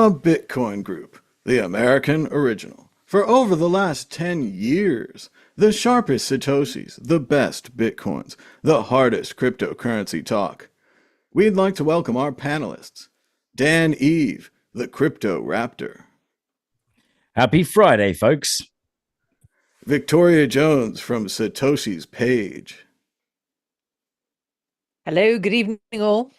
The Bitcoin Group, the American original. For over the last 10 years, the sharpest Satoshis, the best Bitcoins, the hardest cryptocurrency talk. We'd like to welcome our panelists. Dan Eve, the Crypto Raptor. Happy Friday, folks. Victoria Jones from Satoshi's Page. Hello, good evening all.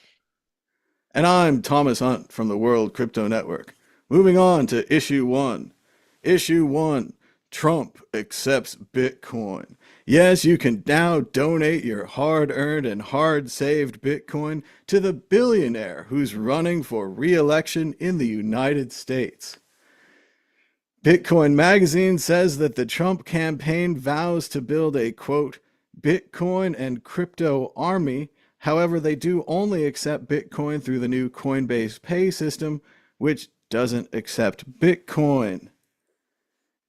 And I'm Thomas Hunt from the World Crypto Network. Moving on to Issue 1. Issue 1. Trump accepts Bitcoin. Yes, you can now donate your hard-earned and hard-saved Bitcoin to the billionaire who's running for re-election in the United States. Bitcoin Magazine says that the Trump campaign vows to build a, quote, Bitcoin and crypto army. However, they do only accept Bitcoin through the new Coinbase Pay system, which doesn't accept Bitcoin.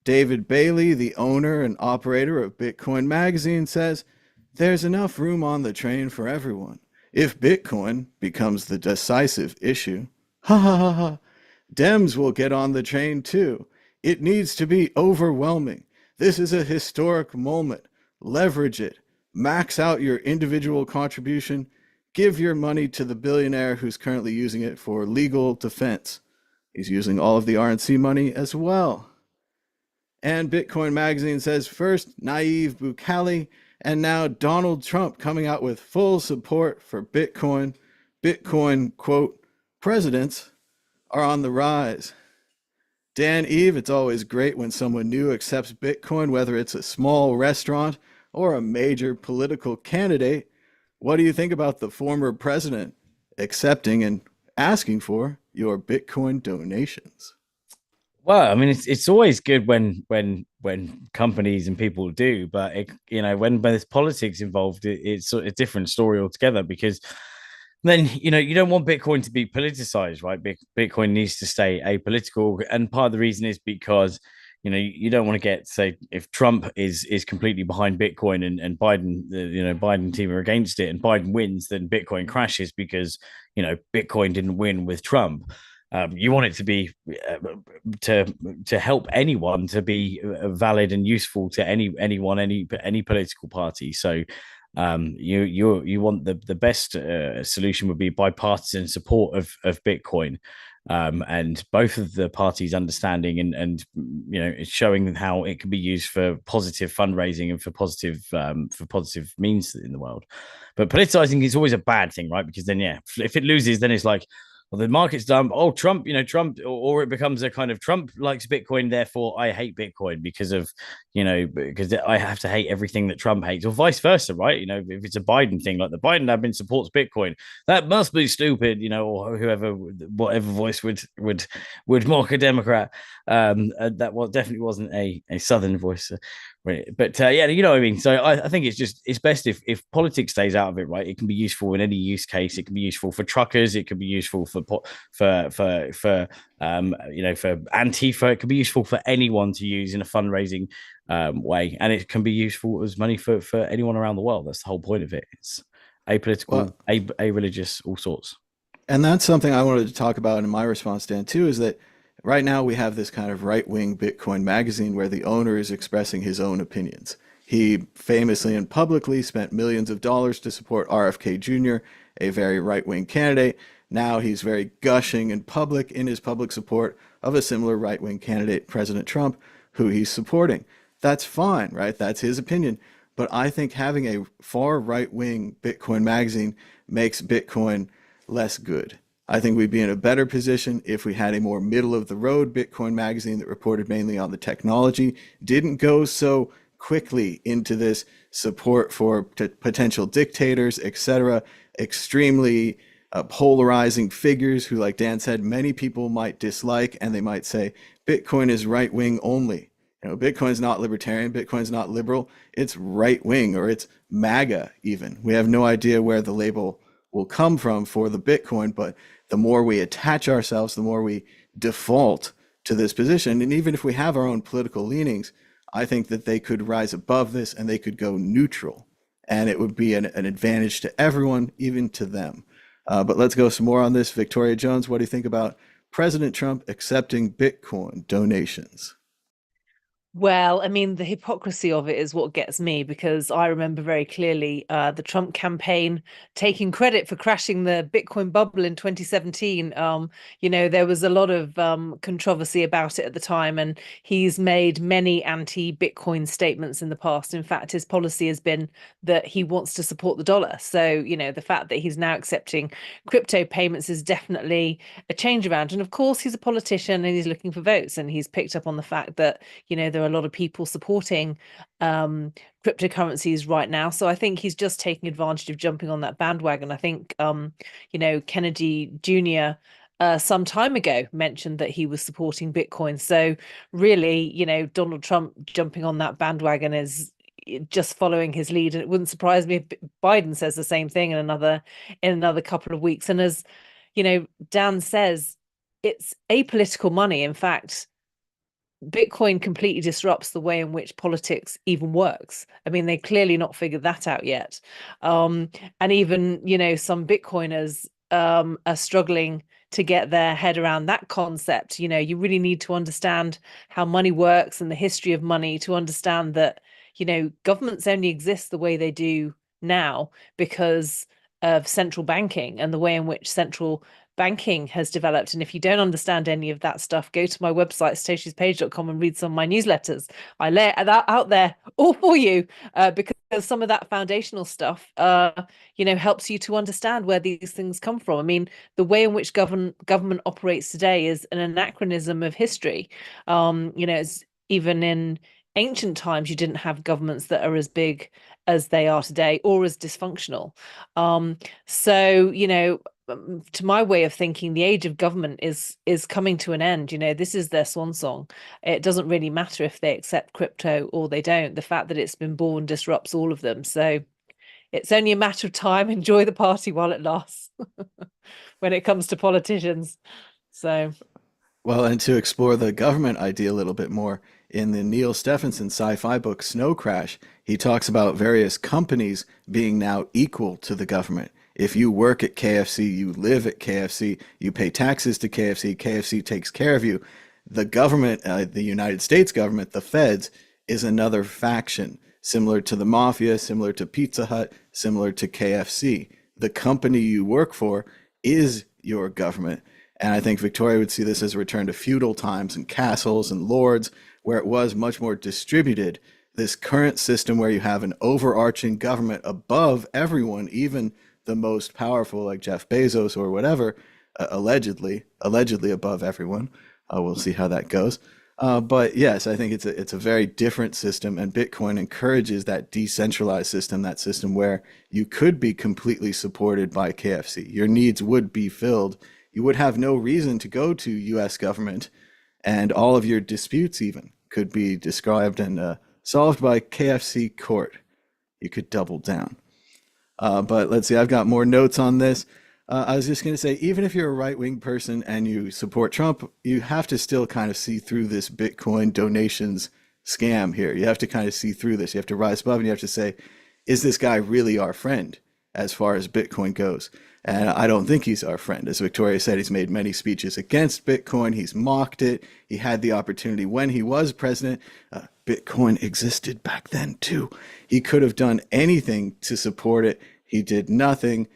David Bailey, the owner and operator of Bitcoin Magazine, says there's enough room on the train for everyone. If Bitcoin becomes the decisive issue, ha ha ha ha, dems will get on the train too. It needs to be overwhelming. This is a historic moment. Leverage it. Max out your individual contribution. Give your money to the billionaire who's currently using it for legal defense. He's using all of the RNC money as well. And Bitcoin Magazine says first Nayib Bukele and now Donald Trump coming out with full support for Bitcoin. Bitcoin, quote, presidents are on the rise. Dan Eve, it's always great when someone new accepts Bitcoin, whether it's a small restaurant or a major political candidate. What do you think about the former president accepting and asking for your Bitcoin donations? Well, I mean, it's always good when companies and people do, but when there's politics involved, it's a different story altogether. Because then you don't want Bitcoin to be politicized, right? Bitcoin needs to stay apolitical, and part of the reason is because you don't want to get, say, if Trump is completely behind Bitcoin and Biden, Biden team are against it, and Biden wins, then Bitcoin crashes because Bitcoin didn't win with Trump. You want it to be to help anyone to be valid and useful to anyone, any political party. So you want the best solution would be bipartisan support of Bitcoin. And both of the parties understanding and showing how it can be used for positive fundraising and for positive means in the world. But politicizing is always a bad thing, right? Because then if it loses, then it's like, well, the market's done. Oh, Trump, Trump, or it becomes a kind of Trump likes Bitcoin, therefore I hate Bitcoin because because I have to hate everything that Trump hates, or vice versa, right? If it's a Biden thing, like the Biden admin supports Bitcoin, that must be stupid, or whatever voice would mock a Democrat. That definitely wasn't a Southern voice. But you know what I mean. So I think it's best if politics stays out of it, right? It can be useful in any use case. It can be useful for truckers. It can be useful for Antifa. It can be useful for anyone to use in a fundraising way, and it can be useful as money for anyone around the world. That's the whole point of it. It's apolitical, a-religious, all sorts. And that's something I wanted to talk about in my response, Dan, too, is that right now we have this kind of right-wing Bitcoin magazine where the owner is expressing his own opinions. He famously and publicly spent millions of dollars to support RFK Jr., a very right-wing candidate. Now he's very gushing in his public support of a similar right-wing candidate, President Trump, who he's supporting. That's fine, right? That's his opinion. But I think having a far right-wing Bitcoin magazine makes Bitcoin less good. I think we'd be in a better position if we had a more middle-of-the-road Bitcoin magazine that reported mainly on the technology, didn't go so quickly into this support for potential dictators, etc., extremely polarizing figures who, like Dan said, many people might dislike, and they might say Bitcoin is right-wing only. Bitcoin's not libertarian, Bitcoin's not liberal, it's right-wing, or it's MAGA even. We have no idea where the label will come from for the Bitcoin, but the more we attach ourselves, the more we default to this position. And even if we have our own political leanings, I think that they could rise above this and they could go neutral. And it would be an advantage to everyone, even to them. But let's go some more on this. Victoria Jones, what do you think about President Trump accepting Bitcoin donations. Well, I mean, the hypocrisy of it is what gets me, because I remember very clearly the Trump campaign taking credit for crashing the Bitcoin bubble in 2017. There was a lot of controversy about it at the time, and he's made many anti-Bitcoin statements in the past. In fact, his policy has been that he wants to support the dollar. So, the fact that he's now accepting crypto payments is definitely a change around. And of course, he's a politician and he's looking for votes, and he's picked up on the fact that, there are a lot of people supporting cryptocurrencies right now. So I think he's just taking advantage of jumping on that bandwagon. I think, Kennedy Jr. Some time ago mentioned that he was supporting Bitcoin. So really, Donald Trump jumping on that bandwagon is just following his lead. And it wouldn't surprise me if Biden says the same thing in another couple of weeks. And as, Dan says, it's apolitical money. In fact, Bitcoin completely disrupts the way in which politics even works. I mean, they clearly not figured that out yet. And even, some Bitcoiners are struggling to get their head around that concept. You really need to understand how money works and the history of money to understand that, governments only exist the way they do now because of central banking and the way in which central banking has developed. And if you don't understand any of that stuff, go to my website, satoshispage.com, and read some of my newsletters. I lay that out there all for you, because some of that foundational stuff, helps you to understand where these things come from. I mean, the way in which government operates today is an anachronism of history. It's even in ancient times, you didn't have governments that are as big as they are today or as dysfunctional. To my way of thinking, the age of government is coming to an end. This is their swan song. It doesn't really matter if they accept crypto or they don't. The fact that it's been born disrupts all of them. So it's only a matter of time. Enjoy the party while it lasts when it comes to politicians. So, well, and to explore the government idea a little bit more, in the Neil Stephenson sci-fi book Snow Crash, he talks about various companies being now equal to the government. If you work at KFC, you live at KFC, you pay taxes to KFC, KFC takes care of you. The government, the United States government, the feds, is another faction, similar to the mafia, similar to Pizza Hut, similar to KFC. The company you work for is your government. And I think Victoria would see this as a return to feudal times and castles and lords, where it was much more distributed. This current system where you have an overarching government above everyone, even the most powerful like Jeff Bezos or whatever, allegedly above everyone. We'll see how that goes. But yes, I think it's a very different system, and Bitcoin encourages that decentralized system, that system where you could be completely supported by KFC. Your needs would be filled. You would have no reason to go to US government, and all of your disputes even could be described and solved by KFC court. You could double down. But let's see, I've got more notes on this. I was just going to say, even if you're a right-wing person and you support Trump, you have to still kind of see through this Bitcoin donations scam here. You have to kind of see through this. You have to rise above and you have to say, is this guy really our friend as far as Bitcoin goes? And I don't think he's our friend. As Victoria said, he's made many speeches against Bitcoin. He's mocked it. He had the opportunity when he was president. Bitcoin existed back then too. He could have done anything to support it. He did nothing.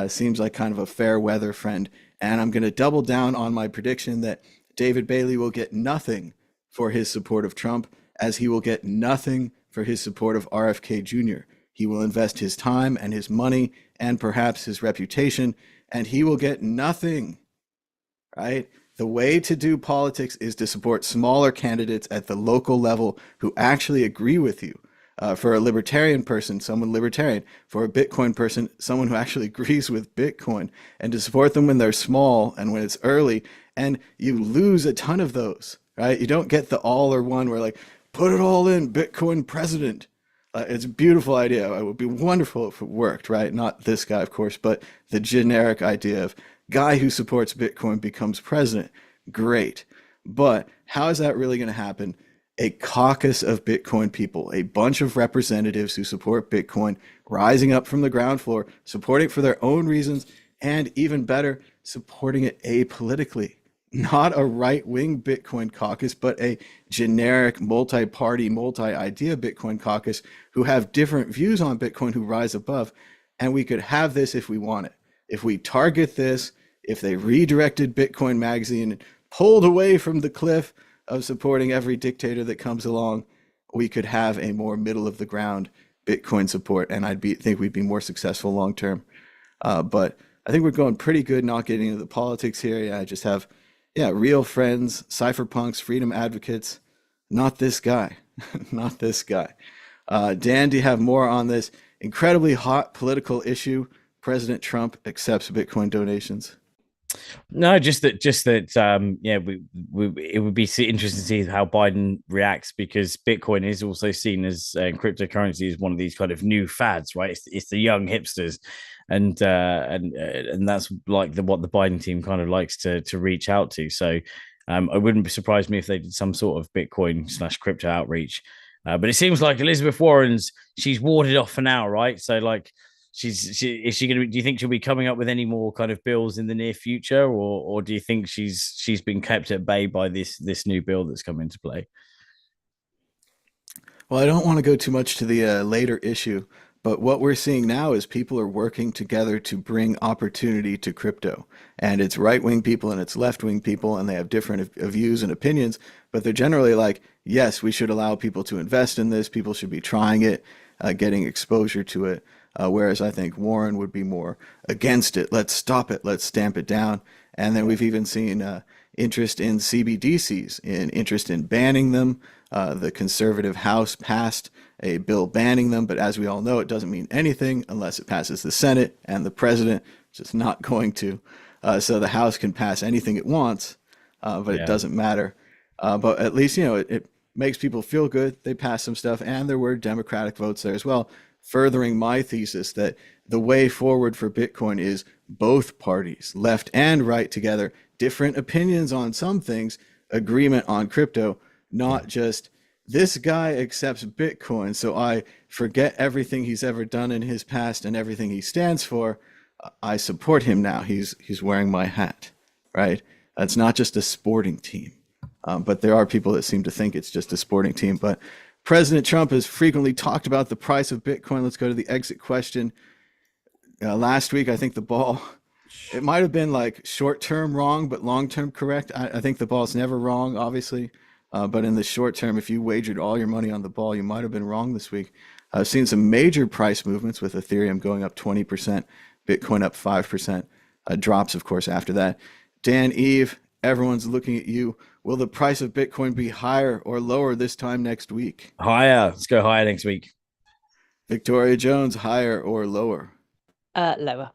Seems like kind of a fair weather friend. And I'm going to double down on my prediction that David Bailey will get nothing for his support of Trump, as he will get nothing for his support of RFK Jr. He will invest his time and his money and perhaps his reputation, and he will get nothing, right? The way to do politics is to support smaller candidates at the local level who actually agree with you. For a libertarian person, someone libertarian. For a Bitcoin person, someone who actually agrees with Bitcoin. And to support them when they're small and when it's early. And you lose a ton of those, right? You don't get the all or one where like, put it all in, Bitcoin president. It's a beautiful idea. It would be wonderful if it worked, right? Not this guy, of course, but the generic idea of guy who supports Bitcoin becomes president. Great. But how is that really going to happen? A caucus of Bitcoin people, a bunch of representatives who support Bitcoin, rising up from the ground floor, supporting it for their own reasons, and even better, supporting it apolitically, not a right-wing Bitcoin caucus, but a generic multi-party, multi-idea Bitcoin caucus who have different views on Bitcoin, who rise above. And we could have this if we want it. If we target this, if they redirected Bitcoin Magazine and pulled away from the cliff of supporting every dictator that comes along, we could have a more middle of the ground Bitcoin support, and think we'd be more successful long term. But I think we're going pretty good, not getting into the politics here. Yeah, I just have, real friends, cypherpunks, freedom advocates. Not this guy, not this guy. Dan, do you have more on this incredibly hot political issue? President Trump accepts Bitcoin donations. No, just that, it would be interesting to see how Biden reacts, because Bitcoin is also seen as cryptocurrency is one of these kind of new fads, right? It's the young hipsters, and that's like what the Biden team kind of likes to reach out to. So I wouldn't surprise me if they did some sort of Bitcoin/crypto outreach. But it seems like Elizabeth Warren's, she's warded off for now, right? So like, is she going to? Do you think she'll be coming up with any more kind of bills in the near future, or do you think she's been kept at bay by this new bill that's come into play? Well, I don't want to go too much to the later issue, but what we're seeing now is people are working together to bring opportunity to crypto. And it's right-wing people and it's left-wing people, and they have different views and opinions, but they're generally like, yes, we should allow people to invest in this. People should be trying it, getting exposure to it. Whereas I think Warren would be more against it. Let's stop it. Let's stamp it down. And then we've even seen interest in CBDCs, interest in banning them. The conservative House passed a bill banning them, but as we all know, it doesn't mean anything unless it passes the Senate, and the president just not going to. So the House can pass anything it wants, but it doesn't matter. But at least, it makes people feel good. They pass some stuff, and there were Democratic votes there as well, furthering my thesis that the way forward for Bitcoin is both parties, left and right together, different opinions on some things, agreement on crypto, not just this guy accepts Bitcoin, so I forget everything he's ever done in his past and everything he stands for. I support him now. He's wearing my hat, right? It's not just a sporting team, but there are people that seem to think it's just a sporting team. But President Trump has frequently talked about the price of Bitcoin. Let's go to the exit question. Last week, I think the ball, it might have been like short-term wrong, but long-term correct. I think the ball's never wrong, obviously. But in the short term, if you wagered all your money on the ball, you might have been wrong this week. I've seen some major price movements with Ethereum going up 20%, Bitcoin up 5%, drops, of course, after that. Dan, Eve, everyone's looking at you. Will the price of Bitcoin be higher or lower this time next week? Higher. Let's go higher next week. Victoria Jones, higher or lower? Lower.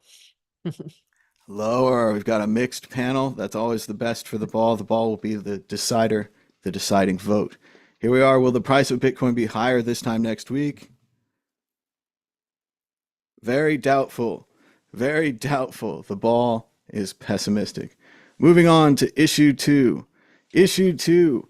Lower. We've got a mixed panel. That's always the best for the ball. The ball will be the decider, the deciding vote. Here we are. Will the price of Bitcoin be higher this time next week? Very doubtful. Very doubtful. The ball is pessimistic. Moving on to issue 2. Issue 2.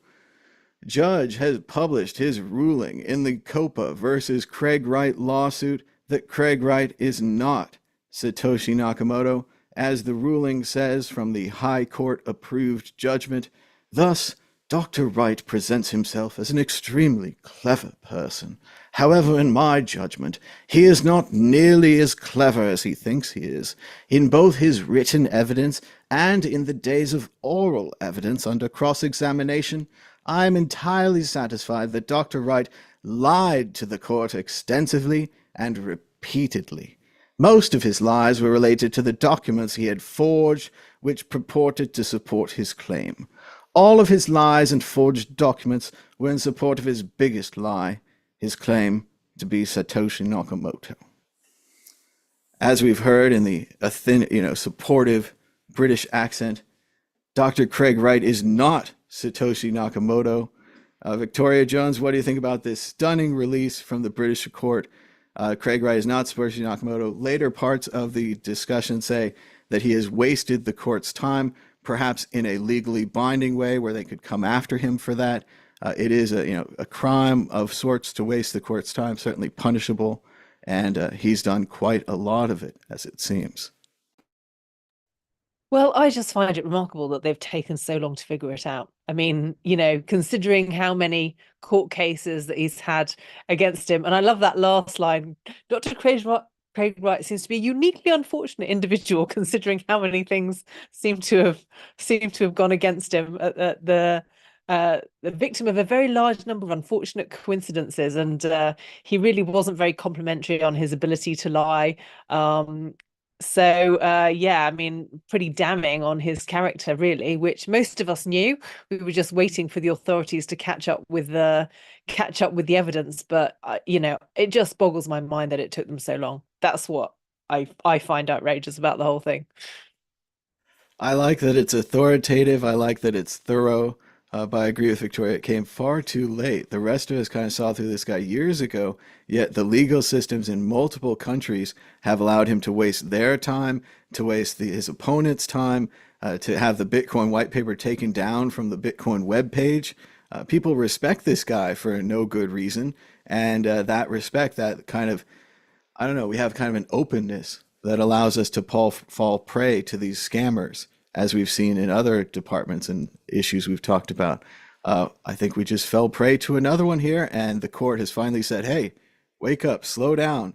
Judge has published his ruling in the COPA versus Craig Wright lawsuit that Craig Wright is not Satoshi Nakamoto, as the ruling says from the High Court approved judgment. Thus, Dr. Wright presents himself as an extremely clever person. However, in my judgment, he is not nearly as clever as he thinks he is. In both his written evidence and in the days of oral evidence under cross-examination, I am entirely satisfied that Dr. Wright lied to the court extensively and repeatedly. Most of his lies were related to the documents he had forged, which purported to support his claim. All of his lies and forged documents were in support of his biggest lie, his claim to be Satoshi Nakamoto. As we've heard in the supportive British accent, Dr. Craig Wright is not Satoshi Nakamoto. Victoria Jones, what do you think about this stunning release from the British court? Craig Wright is not Satoshi Nakamoto. Later parts of the discussion say that he has wasted the court's time, perhaps in a legally binding way where they could come after him for that. It is a crime of sorts to waste the court's time, certainly punishable, and he's done quite a lot of it, as it seems. Well, I just find it remarkable that they've taken so long to figure it out. I mean, considering how many court cases that he's had against him, and I love that last line. Dr. Craig Wright seems to be a uniquely unfortunate individual, considering how many things seem to have gone against him. The victim of a very large number of unfortunate coincidences, and he really wasn't very complimentary on his ability to lie. Yeah, I mean, pretty damning on his character, really, which most of us knew. We were just waiting for the authorities to catch up with the evidence. But it just boggles my mind that it took them so long. That's what I find outrageous about the whole thing. I like that it's authoritative. I like that it's thorough. But I agree with Victoria. It came far too late. The rest of us kind of saw through this guy years ago, yet the legal systems in multiple countries have allowed him to waste their time, to waste his opponent's time, to have the Bitcoin white paper taken down from the Bitcoin webpage. People respect this guy for no good reason. And that respect, that kind of, I don't know, we have kind of an openness that allows us to fall prey to these scammers, as we've seen in other departments and issues we've talked about. I think we just fell prey to another one here, and the court has finally said, hey, wake up, slow down.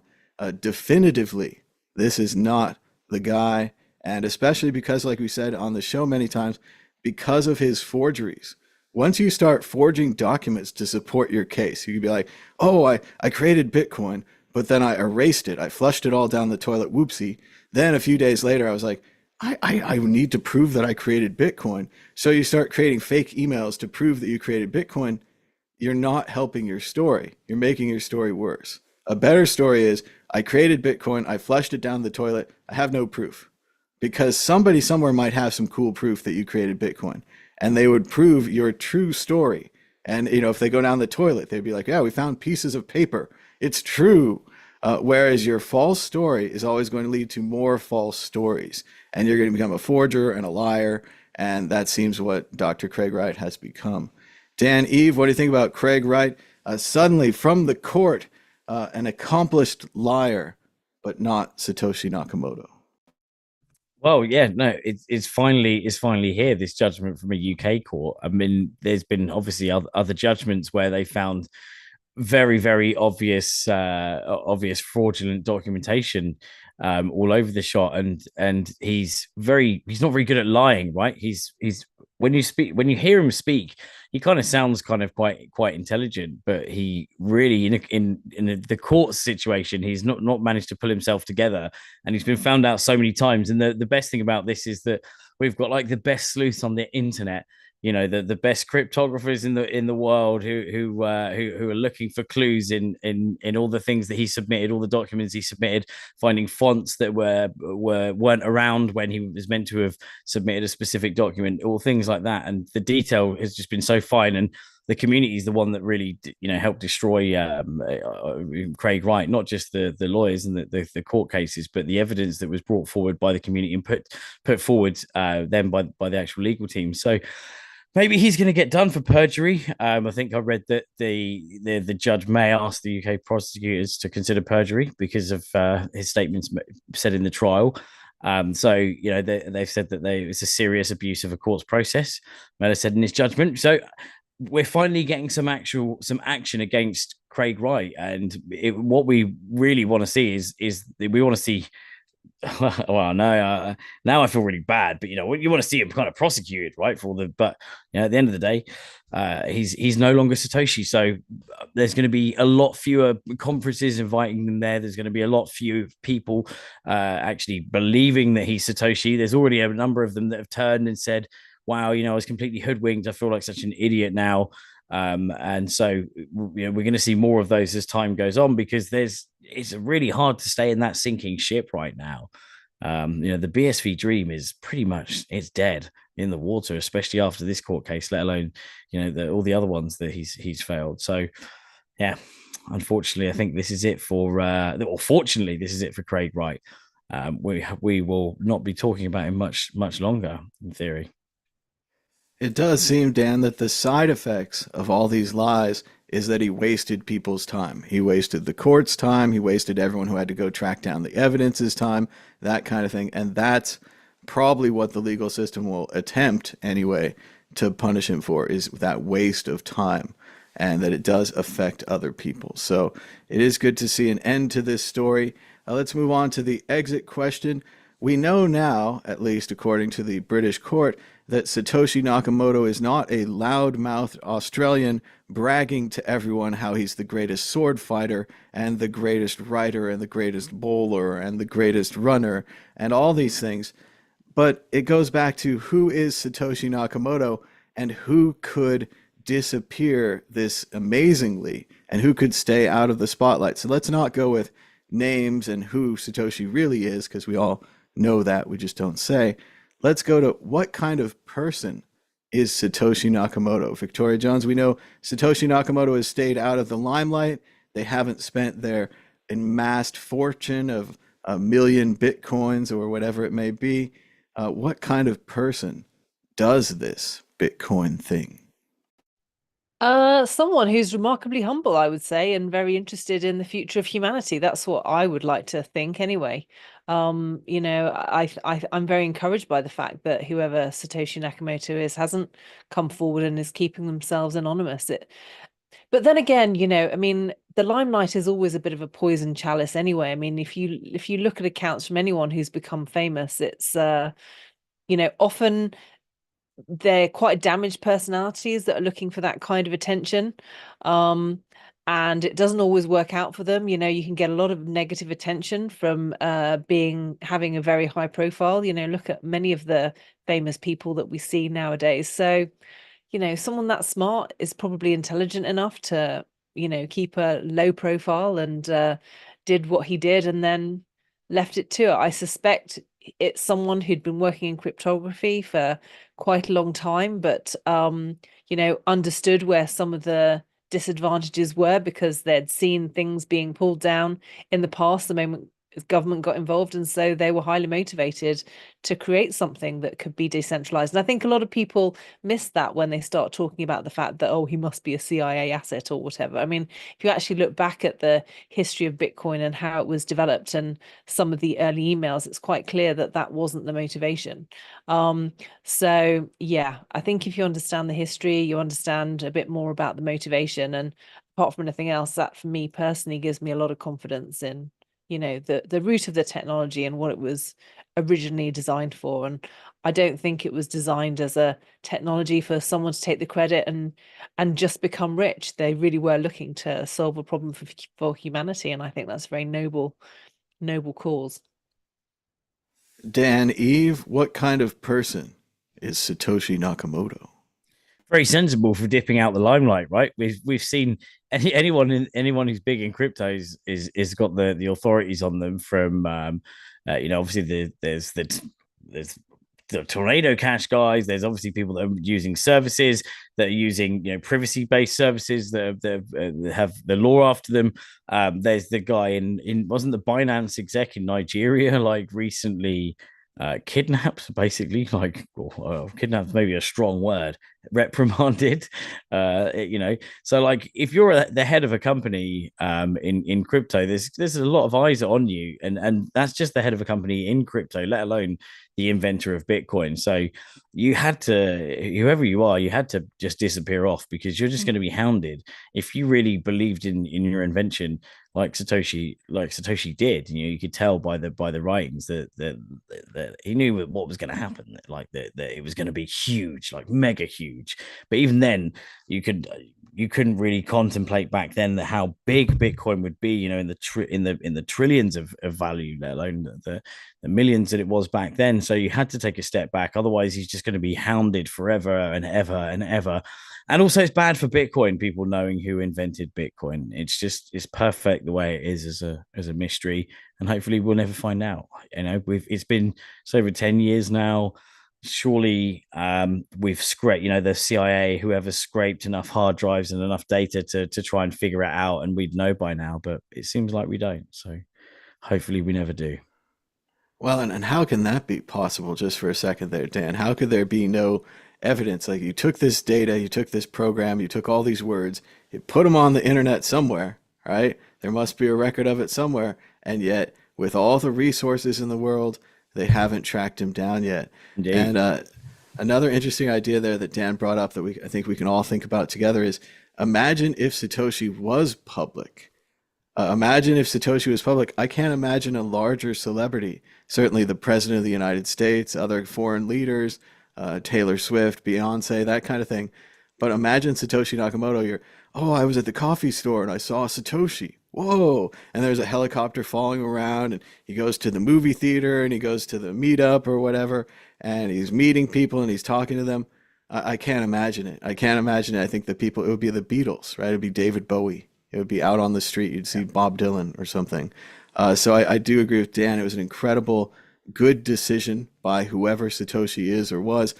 Definitively, this is not the guy. And especially because, like we said on the show many times, because of his forgeries. Once you start forging documents to support your case, you could be like, oh, I created Bitcoin, but then I erased it. I flushed it all down the toilet. Whoopsie. Then a few days later, I was like, I need to prove that I created Bitcoin. So you start creating fake emails to prove that you created Bitcoin. You're not helping your story. You're making your story worse. A better story is, I created Bitcoin. I flushed it down the toilet. I have no proof, because somebody somewhere might have some cool proof that you created Bitcoin, and they would prove your true story. And, if they go down the toilet, they'd be like, yeah, we found pieces of paper. It's true. Whereas your false story is always going to lead to more false stories, and you're going to become a forger and a liar. And that seems what Dr. Craig Wright has become. Dan, Eve, what do you think about Craig Wright? Suddenly from the court, an accomplished liar, but not Satoshi Nakamoto. Well, yeah, no, it's finally here. This judgment from a UK court. I mean, there's been obviously other judgments where they found very, very obvious fraudulent documentation all over the shot, and he's not very good at lying, right? He's when you hear him speak, he kind of sounds kind of quite intelligent, but he really in the court situation, he's not managed to pull himself together, and he's been found out so many times. And the best thing about this is that we've got like the best sleuths on the internet, the best cryptographers in the world who are looking for clues in all the things that he submitted, all the documents he submitted, finding fonts that weren't around when he was meant to have submitted a specific document, all things like that. And the detail has just been so fine, and the community is the one that really helped destroy Craig Wright, not just the lawyers and the court cases, but the evidence that was brought forward by the community and put forward then by the actual legal team. So maybe he's going to get done for perjury. I think I read that the judge may ask the UK prosecutors to consider perjury because of his statements said in the trial. So they've said that it's a serious abuse of a court's process. Miller said in his judgment. So we're finally getting some action against Craig Wright, and what we really want to see is we want to see. Well, no, now I feel really bad, but you want to see him kind of prosecuted, right? But at the end of the day, he's no longer Satoshi. So there's going to be a lot fewer conferences inviting him there. There's going to be a lot fewer people actually believing that he's Satoshi. There's already a number of them that have turned and said, "Wow, I was completely hoodwinked. I feel like such an idiot now." And so we're going to see more of those as time goes on, because it's really hard to stay in that sinking ship right now. The BSV dream is pretty much, it's dead in the water, especially after this court case, let alone all the other ones that he's failed. So yeah, unfortunately, I think this is it or fortunately, this is it for Craig Wright. We will not be talking about him much longer, in theory. It does seem, Dan, that the side effects of all these lies is that he wasted people's time. He wasted the court's time. He wasted everyone who had to go track down the evidence's time, that kind of thing. And that's probably what the legal system will attempt anyway to punish him for, is that waste of time, and that it does affect other people. So it is good to see an end to this story. Let's move on to the exit question. We know now, at least according to the British court, that Satoshi Nakamoto is not a loudmouth Australian bragging to everyone how he's the greatest sword fighter and the greatest writer and the greatest bowler and the greatest runner and all these things. But it goes back to who is Satoshi Nakamoto and who could disappear this amazingly and who could stay out of the spotlight. So let's not go with names and who Satoshi really is, because we all know that, we just don't say. Let's go to what kind of person is Satoshi Nakamoto. Victoria Jones, we know Satoshi Nakamoto has stayed out of the limelight. They haven't spent their amassed fortune of 1 million Bitcoins or whatever it may be. What kind of person does this Bitcoin thing? Someone who's remarkably humble, I would say, and very interested in the future of humanity. That's what I would like to think anyway. I'm very encouraged by the fact that whoever Satoshi Nakamoto is hasn't come forward and is keeping themselves anonymous. But then again, I mean, the limelight is always a bit of a poison chalice anyway. I mean, if you look at accounts from anyone who's become famous, it's often they're quite damaged personalities that are looking for that kind of attention. And it doesn't always work out for them. You can get a lot of negative attention from having a very high profile. Look at many of the famous people that we see nowadays. So, someone that smart is probably intelligent enough to, keep a low profile and did what he did and then left it to it. I suspect it's someone who'd been working in cryptography for quite a long time, but understood where some of the disadvantages were because they'd seen things being pulled down in the past the moment government got involved, and so they were highly motivated to create something that could be decentralized. And I think a lot of people miss that when they start talking about the fact that, oh, he must be a CIA asset or whatever. I mean, if you actually look back at the history of Bitcoin and how it was developed and some of the early emails, it's quite clear that that wasn't the motivation. So yeah, I think if you understand the history, you understand a bit more about the motivation, and apart from anything else, that for me personally gives me a lot of confidence in the root of the technology and what it was originally designed for. And I don't think it was designed as a technology for someone to take the credit and just become rich. They really were looking to solve a problem for humanity, and I think that's a very noble cause. Dan, Eve, what kind of person is Satoshi Nakamoto? Very sensible for dipping out the limelight, right? We've seen anyone who's big in cryptos is got the authorities on them from obviously there's the Tornado Cash guys. There's obviously people that are using services that are using privacy based services that have the law after them. There's the guy in wasn't the Binance exec in Nigeria like recently kidnapped, basically, like kidnapped maybe a strong word, reprimanded, so like if you're the head of a company in crypto, there's a lot of eyes on you, and that's just the head of a company in crypto, let alone the inventor of Bitcoin. So you had to, whoever you are, you had to just disappear off, because you're just going to be hounded if you really believed in your invention, like Satoshi did. You could tell by the writings that he knew what was going to happen, like that it was going to be huge, like mega huge. But even then, you couldn't really contemplate back then how big Bitcoin would be, in the trillions of value, let alone the millions that it was back then. So you had to take a step back, otherwise he's just going to be hounded forever and ever and ever. And also, it's bad for Bitcoin, people knowing who invented Bitcoin. It's perfect the way it is as a mystery, and hopefully we'll never find out. It's been over 10 years now. Surely we've scraped, the CIA, whoever scraped enough hard drives and enough data to try and figure it out, and we'd know by now, but it seems like we don't. So hopefully we never do. Well, and how can that be possible, just for a second there, Dan? How could there be no evidence? Like, you took this data, you took this program, you took all these words, you put them on the internet somewhere, right? There must be a record of it somewhere. And yet, with all the resources in the world, they haven't tracked him down yet. Indeed. And another interesting idea there that Dan brought up that I think we can all think about together is imagine if Satoshi was public. Imagine if Satoshi was public. I can't imagine a larger celebrity. Certainly the president of the United States, other foreign leaders, Taylor Swift, Beyonce, that kind of thing. But imagine Satoshi Nakamoto. Oh, I was at the coffee store and I saw Satoshi. Whoa. And there's a helicopter falling around, and he goes to the movie theater and he goes to the meetup or whatever, and he's meeting people and he's talking to them. I can't imagine it. I can't imagine it. I think it would be the Beatles, right? It'd be David Bowie. It would be out on the street. You'd see Bob Dylan or something. So I do agree with Dan. It was an incredible, good decision by whoever Satoshi is or was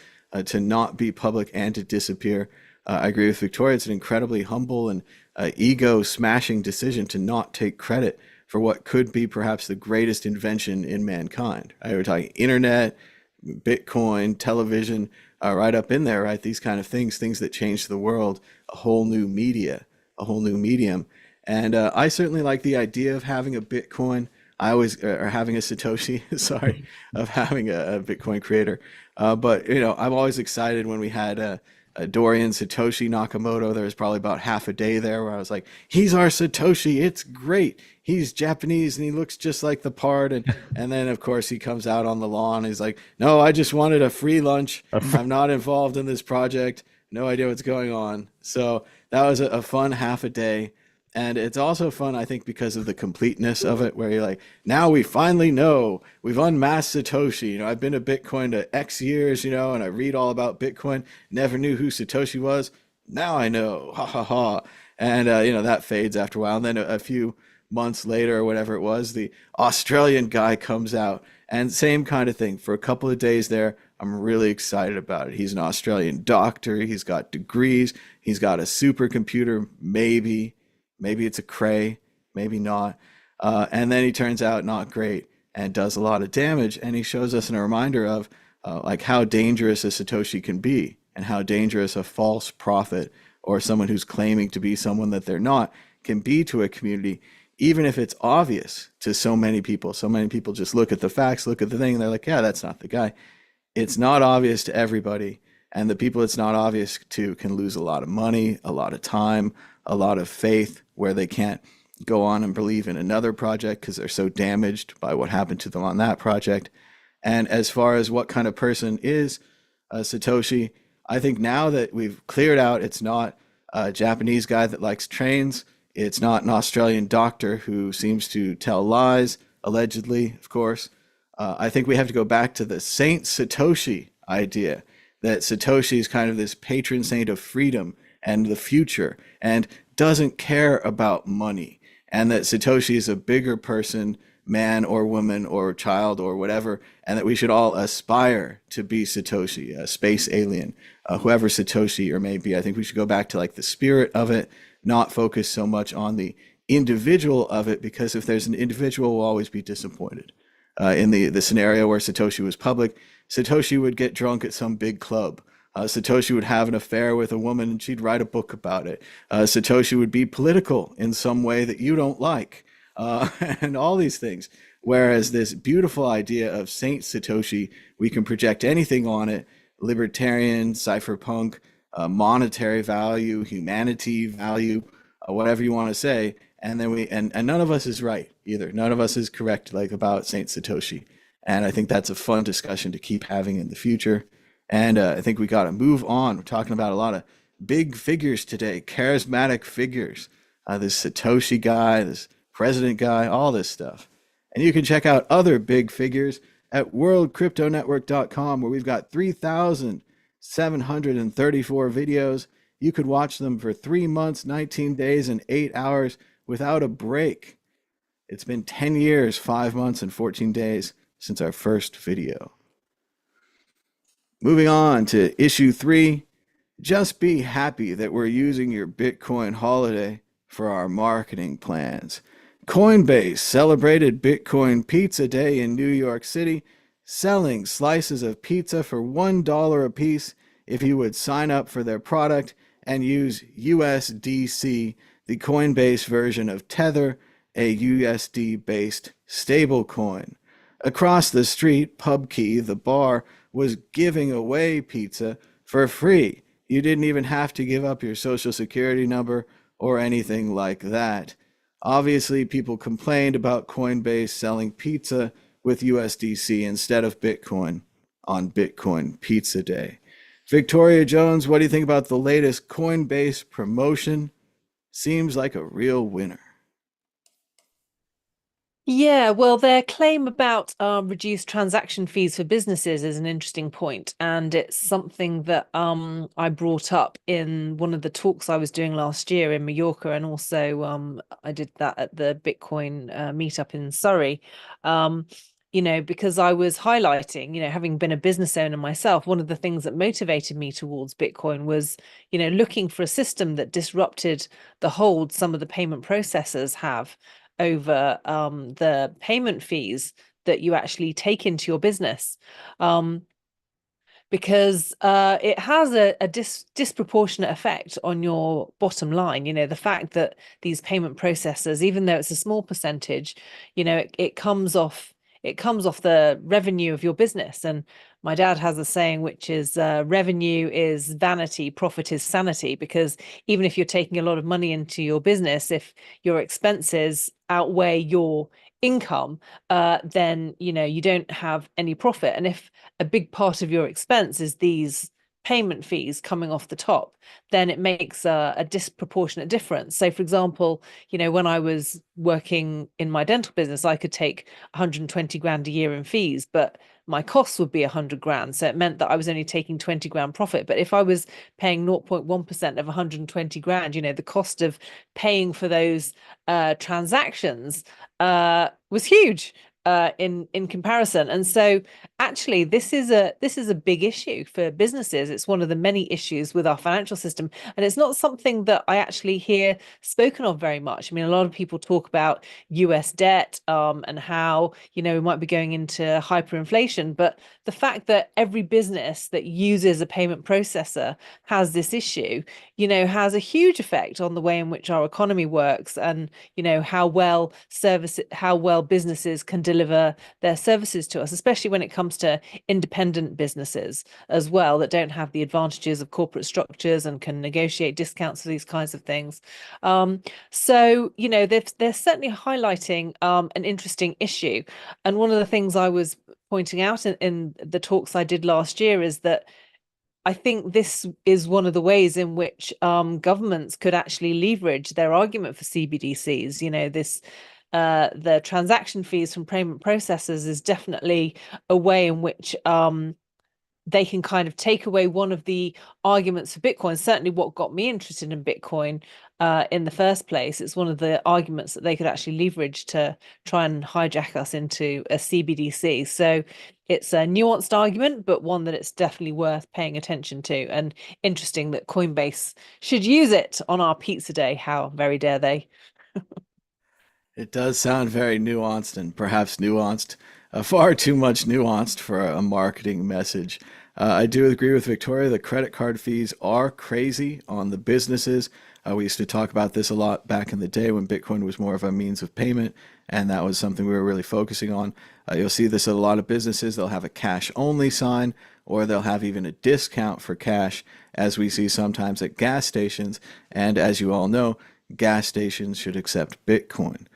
to not be public and to disappear. I agree with Victoria. It's an incredibly humble and ego-smashing decision to not take credit for what could be perhaps the greatest invention in mankind. We're talking internet, Bitcoin, television, right up in there, right? These kind of things that change the world, a whole new media, a whole new medium. And I certainly like the idea of having a Bitcoin. Or having a Satoshi, sorry, of having a Bitcoin creator. But, I'm always excited when we had a Dorian Satoshi Nakamoto. There was probably about half a day there where I was like, he's our Satoshi. It's great. He's Japanese and he looks just like the part. And then, of course, he comes out on the lawn. He's like, no, I just wanted a free lunch. I'm not involved in this project. No idea what's going on. So that was a fun half a day. And it's also fun, I think, because of the completeness of it, where you're like, now we finally know, we've unmasked Satoshi. I've been to Bitcoin to X years, and I read all about Bitcoin, never knew who Satoshi was. Now I know, ha ha ha. And, that fades after a while. And then a few months later or whatever it was, the Australian guy comes out, and same kind of thing. For a couple of days there, I'm really excited about it. He's an Australian doctor. He's got degrees. He's got a supercomputer, maybe it's a cray, maybe not. And then he turns out not great and does a lot of damage. And he shows us a reminder of like how dangerous a Satoshi can be and how dangerous a false prophet or someone who's claiming to be someone that they're not can be to a community, even if it's obvious to so many people. So many people just look at the facts, look at the thing, and they're like, yeah, that's not the guy. It's not obvious to everybody. And the people it's not obvious to can lose a lot of money, a lot of time, a lot of faith, where they can't go on and believe in another project because they're so damaged by what happened to them on that project. And as far as what kind of person is Satoshi, I think now that we've cleared out, it's not a Japanese guy that likes trains. It's not an Australian doctor who seems to tell lies, allegedly, of course. I think we have to go back to the Saint Satoshi idea, that Satoshi is kind of this patron saint of freedom and the future and doesn't care about money, and that Satoshi is a bigger person, man or woman or child or whatever, and that we should all aspire to be Satoshi, a space alien, whoever Satoshi or may be. I think we should go back to like the spirit of it, not focus so much on the individual of it, because if there's an individual, we'll always be disappointed. In the scenario where Satoshi was public, Satoshi would get drunk at some big club. Satoshi would have an affair with a woman and she'd write a book about it. Satoshi would be political in some way that you don't like, and all these things. Whereas this beautiful idea of Saint Satoshi, we can project anything on it: libertarian, cypherpunk, monetary value, humanity value, whatever you want to say. And then and none of us is right either. None of us is correct about Saint Satoshi. And I think that's a fun discussion to keep having in the future. And I think we got to move on. We're talking about a lot of big figures today, charismatic figures. This Satoshi guy, this president guy, all this stuff. And you can check out other big figures at worldcryptonetwork.com, where we've got 3,734 videos. You could watch them for 3 months, 19 days, and 8 hours without a break. It's been 10 years, 5 months, and 14 days since our first video. Moving on to issue 3, just be happy that we're using your Bitcoin holiday for our marketing plans. Coinbase celebrated Bitcoin Pizza Day in New York City, selling slices of pizza for $1 a piece if you would sign up for their product and use USDC, the Coinbase version of Tether, a USD-based stablecoin. Across the street, PubKey, the bar, was giving away pizza for free. You didn't even have to give up your social security number or anything like that. Obviously, people complained about Coinbase selling pizza with USDC instead of Bitcoin on Bitcoin Pizza Day. Victoria Jones, what do you think about the latest Coinbase promotion? Seems like a real winner. Yeah, well, their claim about reduced transaction fees for businesses is an interesting point, and it's something that I brought up in one of the talks I was doing last year in Mallorca, and also I did that at the Bitcoin meetup in Surrey. Because I was highlighting, having been a business owner myself, one of the things that motivated me towards Bitcoin was, looking for a system that disrupted the hold some of the payment processors have over the payment fees that you actually take into your business. Because it has a disproportionate effect on your bottom line. The fact that these payment processors, even though it's a small percentage, it comes off the revenue of your business. And my dad has a saying, which is revenue is vanity, profit is sanity, because even if you're taking a lot of money into your business, if your expenses outweigh your income, then you don't have any profit. And if a big part of your expense is these payment fees coming off the top, then it makes a disproportionate difference. So, for example, when I was working in my dental business, I could take 120 grand a year in fees, but my costs would be 100 grand. So it meant that I was only taking 20 grand profit. But if I was paying 0.1% of 120 grand, the cost of paying for those transactions was huge in comparison. And so actually this is a big issue for businesses. It's one of the many issues with our financial system, and it's not something that I actually hear spoken of very much. I mean, a lot of people talk about US debt and how we might be going into hyperinflation, but the fact that every business that uses a payment processor has this issue has a huge effect on the way in which our economy works, and how well businesses can deliver their services to us, especially when it comes to independent businesses as well, that don't have the advantages of corporate structures and can negotiate discounts for these kinds of things. So they're certainly highlighting an interesting issue. And one of the things I was pointing out in the talks I did last year is that I think this is one of the ways in which governments could actually leverage their argument for CBDCs. The transaction fees from payment processors is definitely a way in which they can kind of take away one of the arguments for Bitcoin. Certainly what got me interested in Bitcoin in the first place. It's one of the arguments that they could actually leverage to try and hijack us into a CBDC. So it's a nuanced argument, but one that it's definitely worth paying attention to. And interesting that Coinbase should use it on our pizza day. How very dare they? It does sound very nuanced, and perhaps nuanced, far too much nuanced for a marketing message. I do agree with Victoria. The credit card fees are crazy on the businesses. We used to talk about this a lot back in the day when Bitcoin was more of a means of payment, and that was something we were really focusing on. You'll see this at a lot of businesses. They'll have a cash only sign, or they'll have even a discount for cash, as we see sometimes at gas stations. And as you all know, gas stations should accept Bitcoin.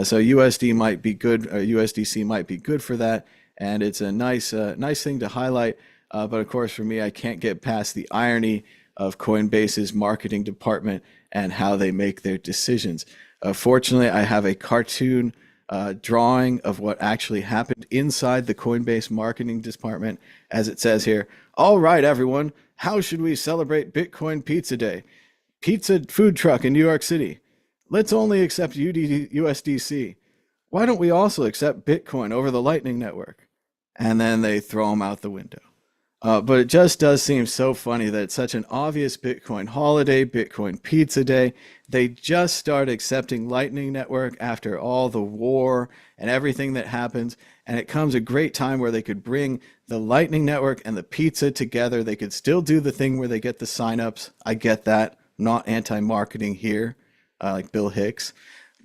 So USD might be good, USDC might be good for that, and it's a nice thing to highlight. But of course, for me, I can't get past the irony of Coinbase's marketing department and how they make their decisions. Fortunately, I have a cartoon drawing of what actually happened inside the Coinbase marketing department, as it says here. All right, everyone, how should we celebrate Bitcoin Pizza Day? Pizza food truck in New York City. Let's only accept USDC. Why don't we also accept Bitcoin over the Lightning Network? And then they throw them out the window. But it just does seem so funny that it's such an obvious Bitcoin holiday, Bitcoin Pizza Day. They just start accepting Lightning Network after all the war and everything that happens. And it comes a great time where they could bring the Lightning Network and the pizza together. They could still do the thing where they get the signups. I get that. I'm not anti-marketing here, like Bill Hicks.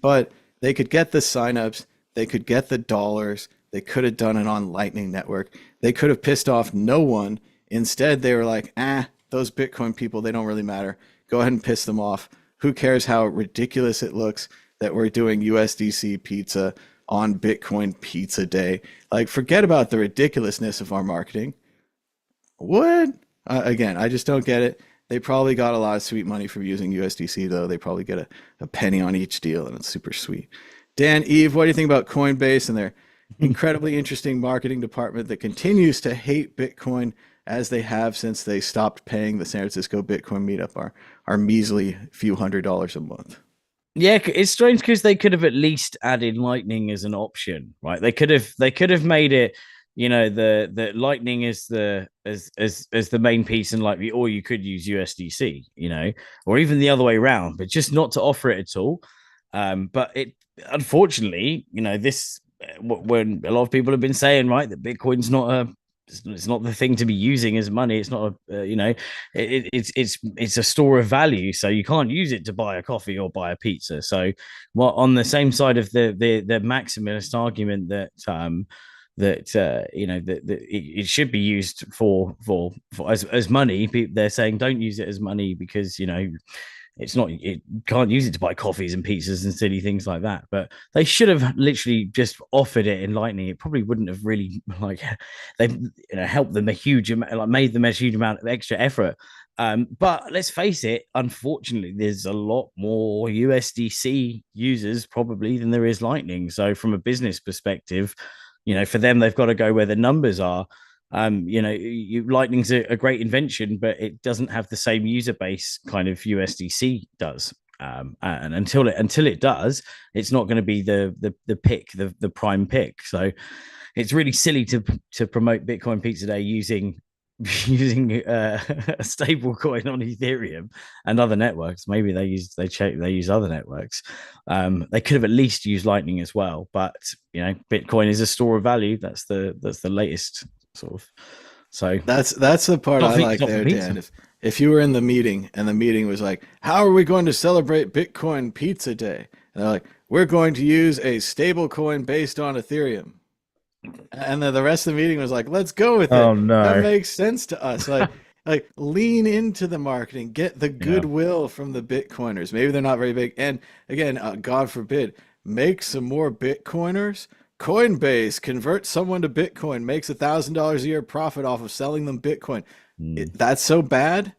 But they could get the signups. They could get the dollars. They could have done it on Lightning Network. They could have pissed off no one. Instead, they were like, those Bitcoin people, they don't really matter. Go ahead and piss them off. Who cares how ridiculous it looks that we're doing USDC pizza on Bitcoin Pizza Day? Like, forget about the ridiculousness of our marketing. What? Again, I just don't get it. They probably got a lot of sweet money from using USDC, though. They probably get a penny on each deal, and it's super sweet. Dan, Eve, what do you think about Coinbase and their incredibly interesting marketing department that continues to hate Bitcoin as they have since they stopped paying the San Francisco Bitcoin meetup our measly few $100s a month? Yeah, it's strange because they could have at least added Lightning as an option, right? They could have made it, the Lightning is as the main piece, and or you could use USDC, or even the other way around, but just not to offer it at all. But it, unfortunately, this, when a lot of people have been saying, right, that Bitcoin's not it's not the thing to be using as money. It's not it's a store of value, so you can't use it to buy a coffee or buy a pizza. So, on the same side of the maximalist argument that it should be used for as money, they're saying don't use it as money because it's not, it can't use it to buy coffees and pizzas and silly things like that. But they should have literally just offered it in Lightning. It probably wouldn't have really they helped them a huge amount, made them a huge amount of extra effort. But let's face it, unfortunately, there's a lot more USDC users probably than there is Lightning. So from a business perspective, for them, they've got to go where the numbers are. Lightning's a great invention, but it doesn't have the same user base kind of USDC does. And until it does, it's not going to be the pick, the prime pick. So it's really silly to promote Bitcoin Pizza Day using a stable coin on Ethereum and other networks. Maybe they use other networks. They could have at least used Lightning as well, but Bitcoin is a store of value. That's the latest sort of. So that's the part I like there, Dan. If you were in the meeting and the meeting was like, how are we going to celebrate Bitcoin Pizza Day? And they're like, we're going to use a stable coin based on Ethereum. And then the rest of the meeting was like, let's go with it. Oh no, that makes sense to us. Like lean into the marketing, get the goodwill from the Bitcoiners. Maybe they're not very big. And again, God forbid, make some more Bitcoiners. Coinbase, convert someone to Bitcoin, makes $1,000 a year profit off of selling them Bitcoin. That's so bad.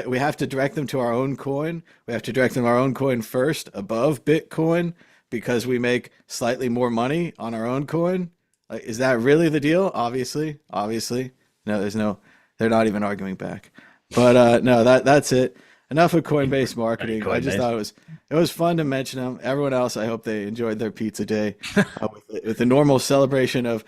We have to direct them to our own coin. We have to direct them our own coin first above Bitcoin because we make slightly more money on our own coin. Is that really the deal? Obviously. No, they're not even arguing back. But no, that's it. Enough of Coinbase marketing. Coinbase. I just thought it was fun to mention them. Everyone else, I hope they enjoyed their pizza day with the normal celebration of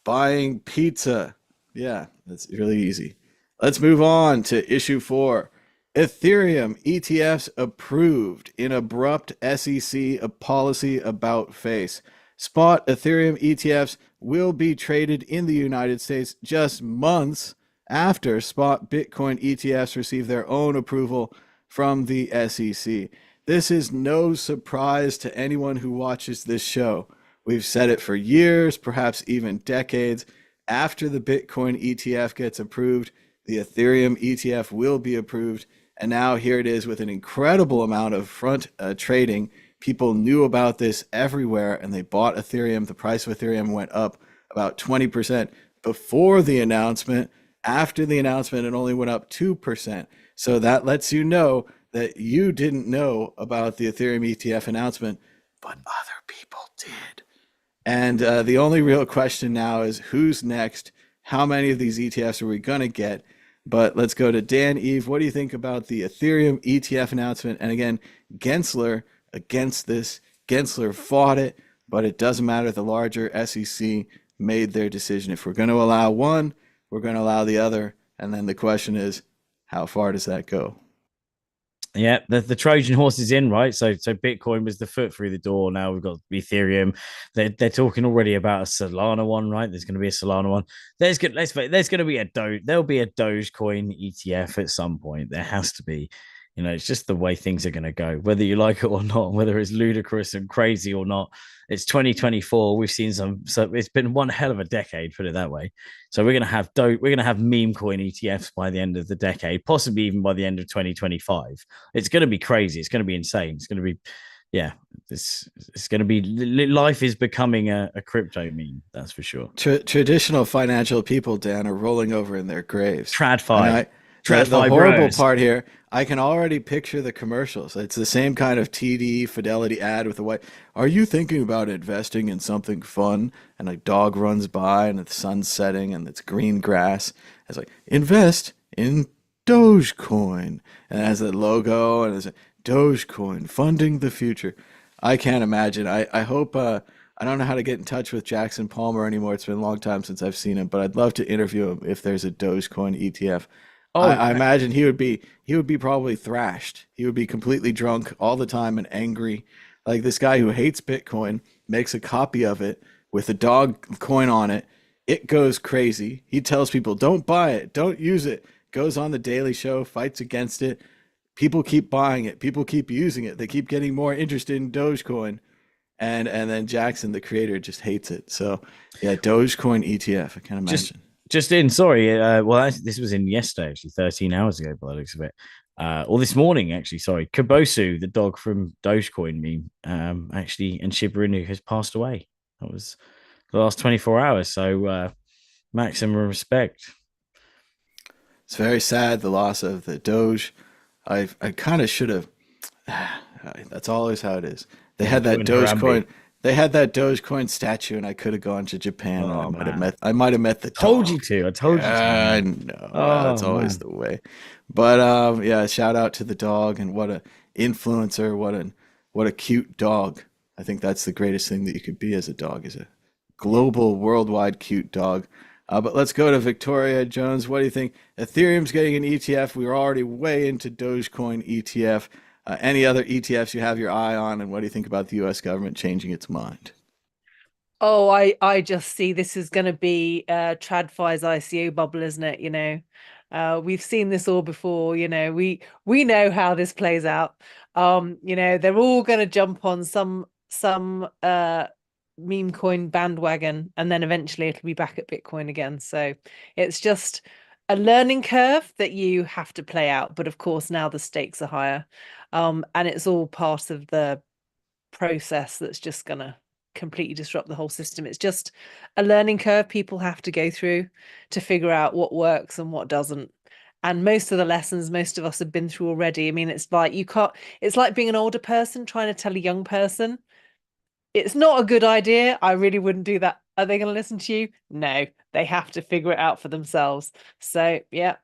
buying pizza. Yeah, that's really easy. Let's move on to issue 4. Ethereum ETFs approved in abrupt SEC policy about face. Spot Ethereum ETFs will be traded in the United States just months after spot Bitcoin ETFs receive their own approval from the SEC. This is no surprise to anyone who watches this show. We've said it for years, perhaps even decades. After the Bitcoin ETF gets approved, the Ethereum ETF will be approved. And now here it is with an incredible amount of front trading. People knew about this everywhere and they bought Ethereum. The price of Ethereum went up about 20% before the announcement. After the announcement, it only went up 2%. So that lets you know that you didn't know about the Ethereum ETF announcement, but other people did. And the only real question now is who's next? How many of these ETFs are we going to get? But let's go to Dan. Eve, what do you think about the Ethereum ETF announcement? And again, Gensler against this. Gensler fought it, but it doesn't matter. The larger SEC made their decision. If we're going to allow one, we're going to allow the other. And then the question is, how far does that go? Yeah, the Trojan horse is in, right? So Bitcoin was the foot through the door. Now we've got Ethereum. They're talking already about a Solana one, right? There's going to be a Solana one. There's going to be there'll be a Dogecoin ETF at some point. There has to be. You know, it's just the way things are going to go, whether you like it or not, whether it's ludicrous and crazy or not. It's 2024. We've seen so it's been one hell of a decade, put it that way. So we're going to have meme coin ETFs by the end of the decade, possibly even by the end of 2025. It's going to be crazy. It's going to be insane. It's going to be, yeah, it's going to be, life is becoming a crypto meme. That's for sure. Traditional financial people, Dan, are rolling over in their graves. TradFi. The horrible part here, I can already picture the commercials. It's the same kind of TD Fidelity ad with the white. Are you thinking about investing in something fun? And a dog runs by and the sun's setting and it's green grass. It's like, invest in Dogecoin. And it has a logo and it's a Dogecoin funding the future. I can't imagine. I hope, I don't know how to get in touch with Jackson Palmer anymore. It's been a long time since I've seen him, but I'd love to interview him if there's a Dogecoin ETF. I imagine he would be probably thrashed. He would be completely drunk all the time and angry. Like this guy who hates Bitcoin makes a copy of it with a dog coin on it. It goes crazy. He tells people, don't buy it, don't use it. Goes on the Daily Show, fights against it. People keep buying it. People keep using it. They keep getting more interested in Dogecoin. And then Jackson, the creator, just hates it. So yeah, Dogecoin ETF. I can't imagine. Just in, sorry. This was in yesterday, actually, 13 hours ago, by the looks of it. Or this morning, actually. Sorry, Kabosu, the dog from Dogecoin meme, actually, and Shiba Inu has passed away. That was the last 24 hours. So, maximum respect. It's very sad, the loss of the Doge. I kind of should have. That's always how it is. They had that Dogecoin. They had that Dogecoin statue, and I could have gone to Japan, and I might have met the Told dog. you to. I told you to. I know. That's always the way. But yeah, shout out to the dog, and what a influencer, what a cute dog. I think that's the greatest thing that you could be as a dog, is a global, worldwide cute dog. But let's go to Victoria Jones. What do you think? Ethereum's getting an ETF. We were already way into Dogecoin ETF. Any other ETFs you have your eye on, and what do you think about the U.S. government changing its mind? Oh, I just see this is going to be TradFi's ICO bubble, isn't it? You know, we've seen this all before. You know, we know how this plays out. You know, they're all going to jump on some meme coin bandwagon, and then eventually it'll be back at Bitcoin again. So it's just a learning curve that you have to play out. But of course, now the stakes are higher, and it's all part of the process that's just gonna completely disrupt the whole system. It's just a learning curve people have to go through to figure out what works and what doesn't. And most of the lessons most of us have been through already. I mean, it's like it's like being an older person trying to tell a young person it's not a good idea. I really wouldn't do that. Are they going to listen to you? No, they have to figure it out for themselves. So yeah,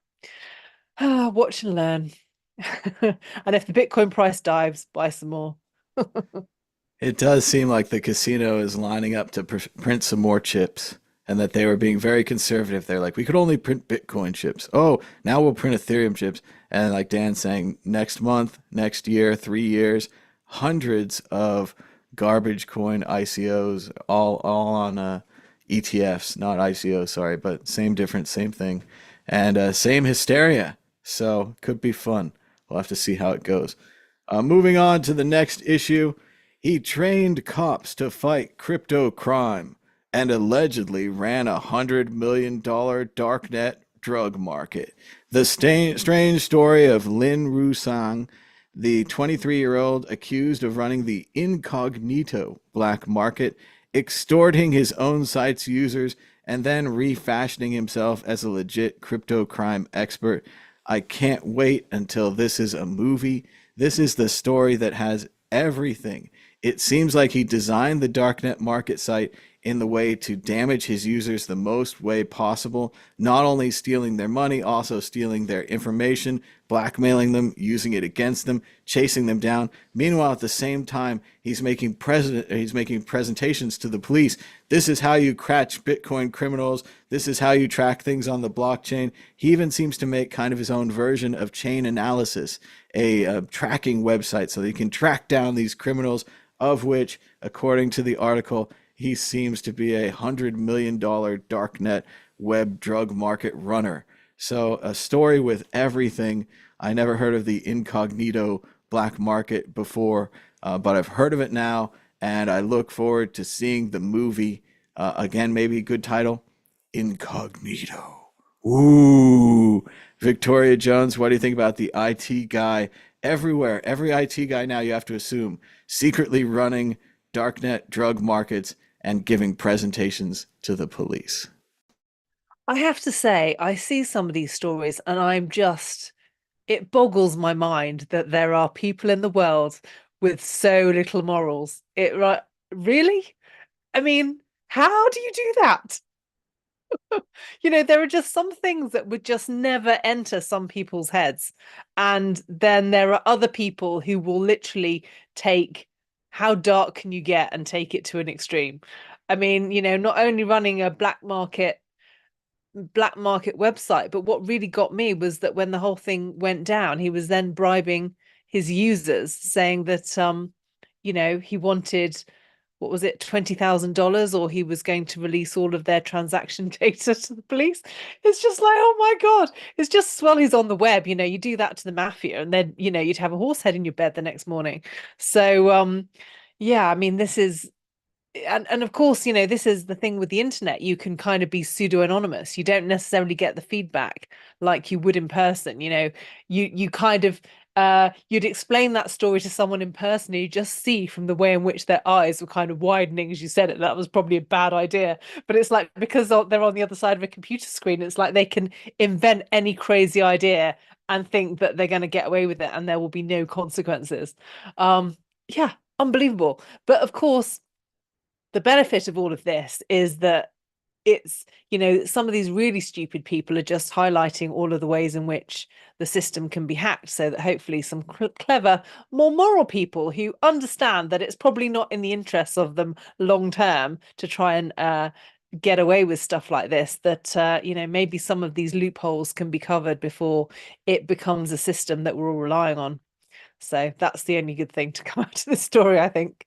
watch and learn. And if the Bitcoin price dives, buy some more. It does seem like the casino is lining up to print some more chips, and that they were being very conservative. They're like, we could only print Bitcoin chips. Oh, now we'll print Ethereum chips. And like Dan's saying, next month, next year, 3 years, hundreds of garbage coin ICOs, all on ETFs, not ICOs, sorry, but same difference, same thing, and same hysteria. So could be fun. We'll have to see how it goes. Moving on to the next issue. He trained cops to fight crypto crime and allegedly ran $100 million darknet drug market. The strange story of Lin Rusang, the 23-year-old accused of running the incognito black market, extorting his own site's users, and then refashioning himself as a legit crypto crime expert. I can't wait until this is a movie. This is the story that has everything. It seems like he designed the darknet market site in the way to damage his users the most way possible, not only stealing their money, also stealing their information, blackmailing them, using it against them, chasing them down. Meanwhile, at the same time, he's making presentations to the police. This is how you catch Bitcoin criminals. This is how you track things on the blockchain. He even seems to make kind of his own version of chain analysis, a tracking website so that he can track down these criminals, of which, according to the article, he seems to be $100 million darknet web drug market runner. So a story with everything. I never heard of the incognito black market before, but I've heard of it now, and I look forward to seeing the movie. Again, maybe a good title, Incognito. Ooh, Victoria Jones, what do you think about the IT guy everywhere? Every IT guy now, you have to assume, secretly running darknet drug markets and giving presentations to the police. I have to say, I see some of these stories and it boggles my mind that there are people in the world with so little morals. Right, really? I mean, how do you do that? There are just some things that would just never enter some people's heads. And then there are other people who will literally take how dark can you get and take it to an extreme. I mean, not only running a black market website, but what really got me was that when the whole thing went down, he was then bribing his users, saying that he wanted, what was it, $20,000, or he was going to release all of their transaction data to the police. It's just like, oh my God. It's just, well, he's on the web, you do that to the mafia, and then, you'd have a horse head in your bed the next morning. So yeah, I mean, this is, and of course, this is the thing with the internet. You can kind of be pseudo anonymous. You don't necessarily get the feedback like you would in person. You kind of you'd explain that story to someone in person, and you just see from the way in which their eyes were kind of widening as you said it, that was probably a bad idea. But it's like, because they're on the other side of a computer screen, it's like they can invent any crazy idea and think that they're going to get away with it and there will be no consequences. Yeah, unbelievable. But of course, the benefit of all of this is that it's, some of these really stupid people are just highlighting all of the ways in which the system can be hacked, so that hopefully some clever, more moral people who understand that it's probably not in the interests of them long term to try and get away with stuff like this, that maybe some of these loopholes can be covered before it becomes a system that we're all relying on. So that's the only good thing to come out of this story, I think.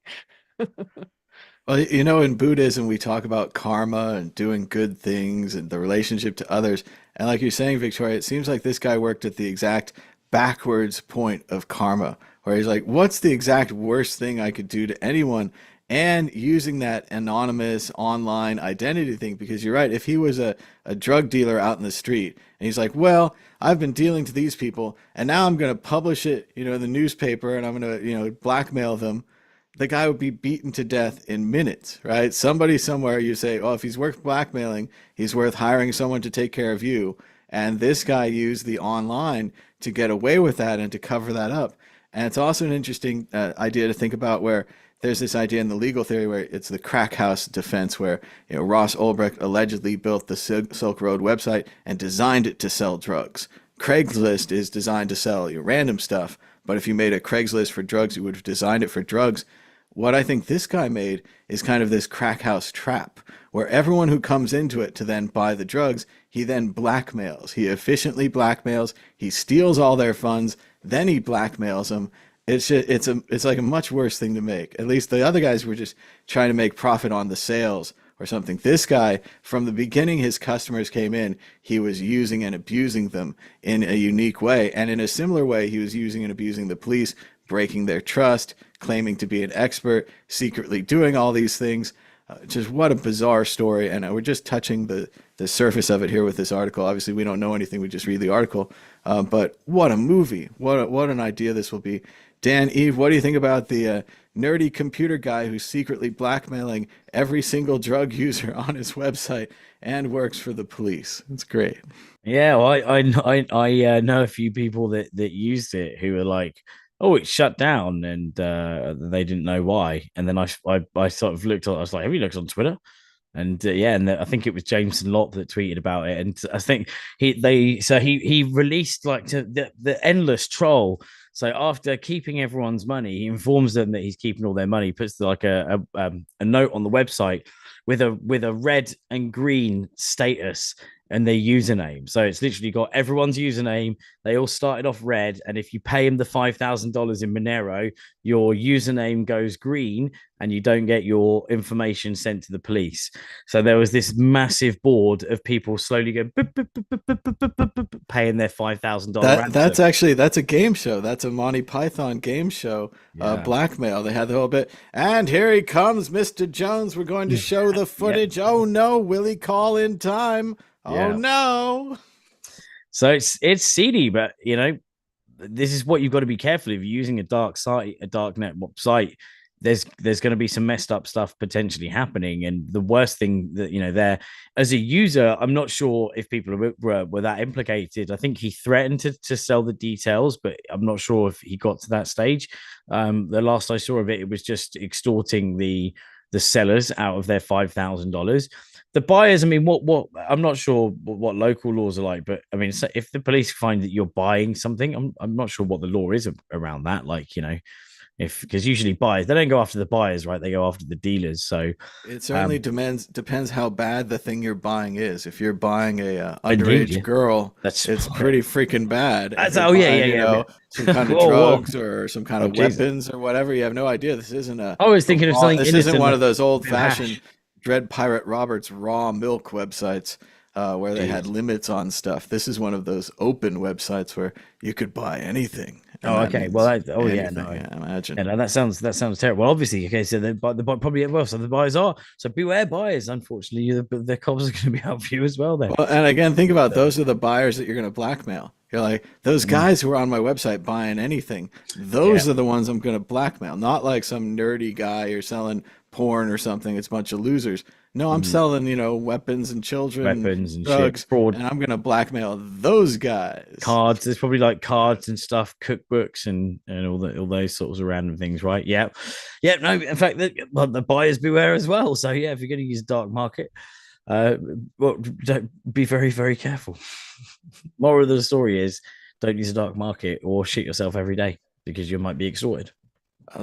Well, in Buddhism, we talk about karma and doing good things and the relationship to others. And like you're saying, Victoria, it seems like this guy worked at the exact backwards point of karma, where he's like, what's the exact worst thing I could do to anyone? And using that anonymous online identity thing, because you're right, if he was a drug dealer out in the street and he's like, well, I've been dealing to these people and now I'm going to publish it, in the newspaper, and I'm going to, blackmail them, the guy would be beaten to death in minutes, right? Somebody somewhere, you say, oh, if he's worth blackmailing, he's worth hiring someone to take care of you. And this guy used the online to get away with that and to cover that up. And it's also an interesting idea to think about, where there's this idea in the legal theory where it's the crack house defense, where Ross Ulbricht allegedly built the Silk Road website and designed it to sell drugs. Craigslist is designed to sell random stuff, but if you made a Craigslist for drugs, you would have designed it for drugs. What I think this guy made is kind of this crack house trap, where everyone who comes into it to then buy the drugs, he then blackmails. He efficiently blackmails. He steals all their funds, then he blackmails them. It's like a much worse thing to make. At least the other guys were just trying to make profit on the sales or something. This guy, from the beginning his customers came in, he was using and abusing them in a unique way. And in a similar way, he was using and abusing the police, breaking their trust, claiming to be an expert, secretly doing all these things. Just what a bizarre story. And we're just touching the surface of it here with this article. Obviously, we don't know anything. We just read the article. But what a movie. What an idea this will be. Dan, Eve, what do you think about the nerdy computer guy who's secretly blackmailing every single drug user on his website and works for the police? It's great. Yeah, well, I know a few people that used it who were like, oh, it's shut down, and they didn't know why. And then I sort of looked on, I was like, have you looked on Twitter? And yeah, and I think it was Jameson Lopp that tweeted about it, and I think he released like to the endless troll. So after keeping everyone's money, he informs them that he's keeping all their money. Puts like a note on the website with a red and green status, and their username. So it's literally got everyone's username. They all started off red, and if you pay him the $5,000 in Monero, your username goes green, and you don't get your information sent to the police. So there was this massive board of people slowly going paying their $5,000 ransom. That's a game show. That's a Monty Python game show. Yeah. Blackmail. They had the whole bit. And here he comes, Mr. Jones. We're going to show the footage. Yeah. Oh no, will he call in time? Oh no. So it's seedy, but this is what you've got to be careful if you're using a dark site, a dark net site. There's going to be some messed up stuff potentially happening, and the worst thing that there, as a user, I'm not sure if people were that implicated. I think he threatened to sell the details, but I'm not sure if he got to that stage. The last I saw of it, it was just extorting the sellers out of their $5,000. The buyers, I mean, what I'm not sure what local laws are like, but I mean, if the police find that you're buying something, I'm not sure what the law is around that. Like, because usually buyers, they don't go after the buyers, right? They go after the dealers. So it certainly depends how bad the thing you're buying is. If you're buying a underage girl, it's pretty freaking bad. Some kind of drugs or some kind of weapons or whatever. You have no idea. This isn't a. I was thinking of something. This isn't one of those old-fashioned Dread Pirate Roberts raw milk websites where they had limits on stuff. This is one of those open websites where you could buy anything. Oh, okay. Well, I imagine. Yeah, no, that sounds terrible. Well, obviously, okay. So the probably so the buyers are. So beware buyers. Unfortunately, the cops are going to be out for you as well. Then. Well, and again, think about those are the buyers that you're going to blackmail. You're like, those guys who are on my website buying anything. Those are the ones I'm going to blackmail. Not like some nerdy guy who's selling porn or something. It's a bunch of losers. No, I'm selling, weapons and children, drugs, fraud, and I'm going to blackmail those guys. Cards. There's probably like cards and stuff, cookbooks, and all those sorts of random things, right? Yeah. No, in fact, the buyers beware as well. So yeah, if you're going to use a dark market, don't be very, very careful. Moral of the story is, don't use a dark market or shit yourself every day because you might be extorted.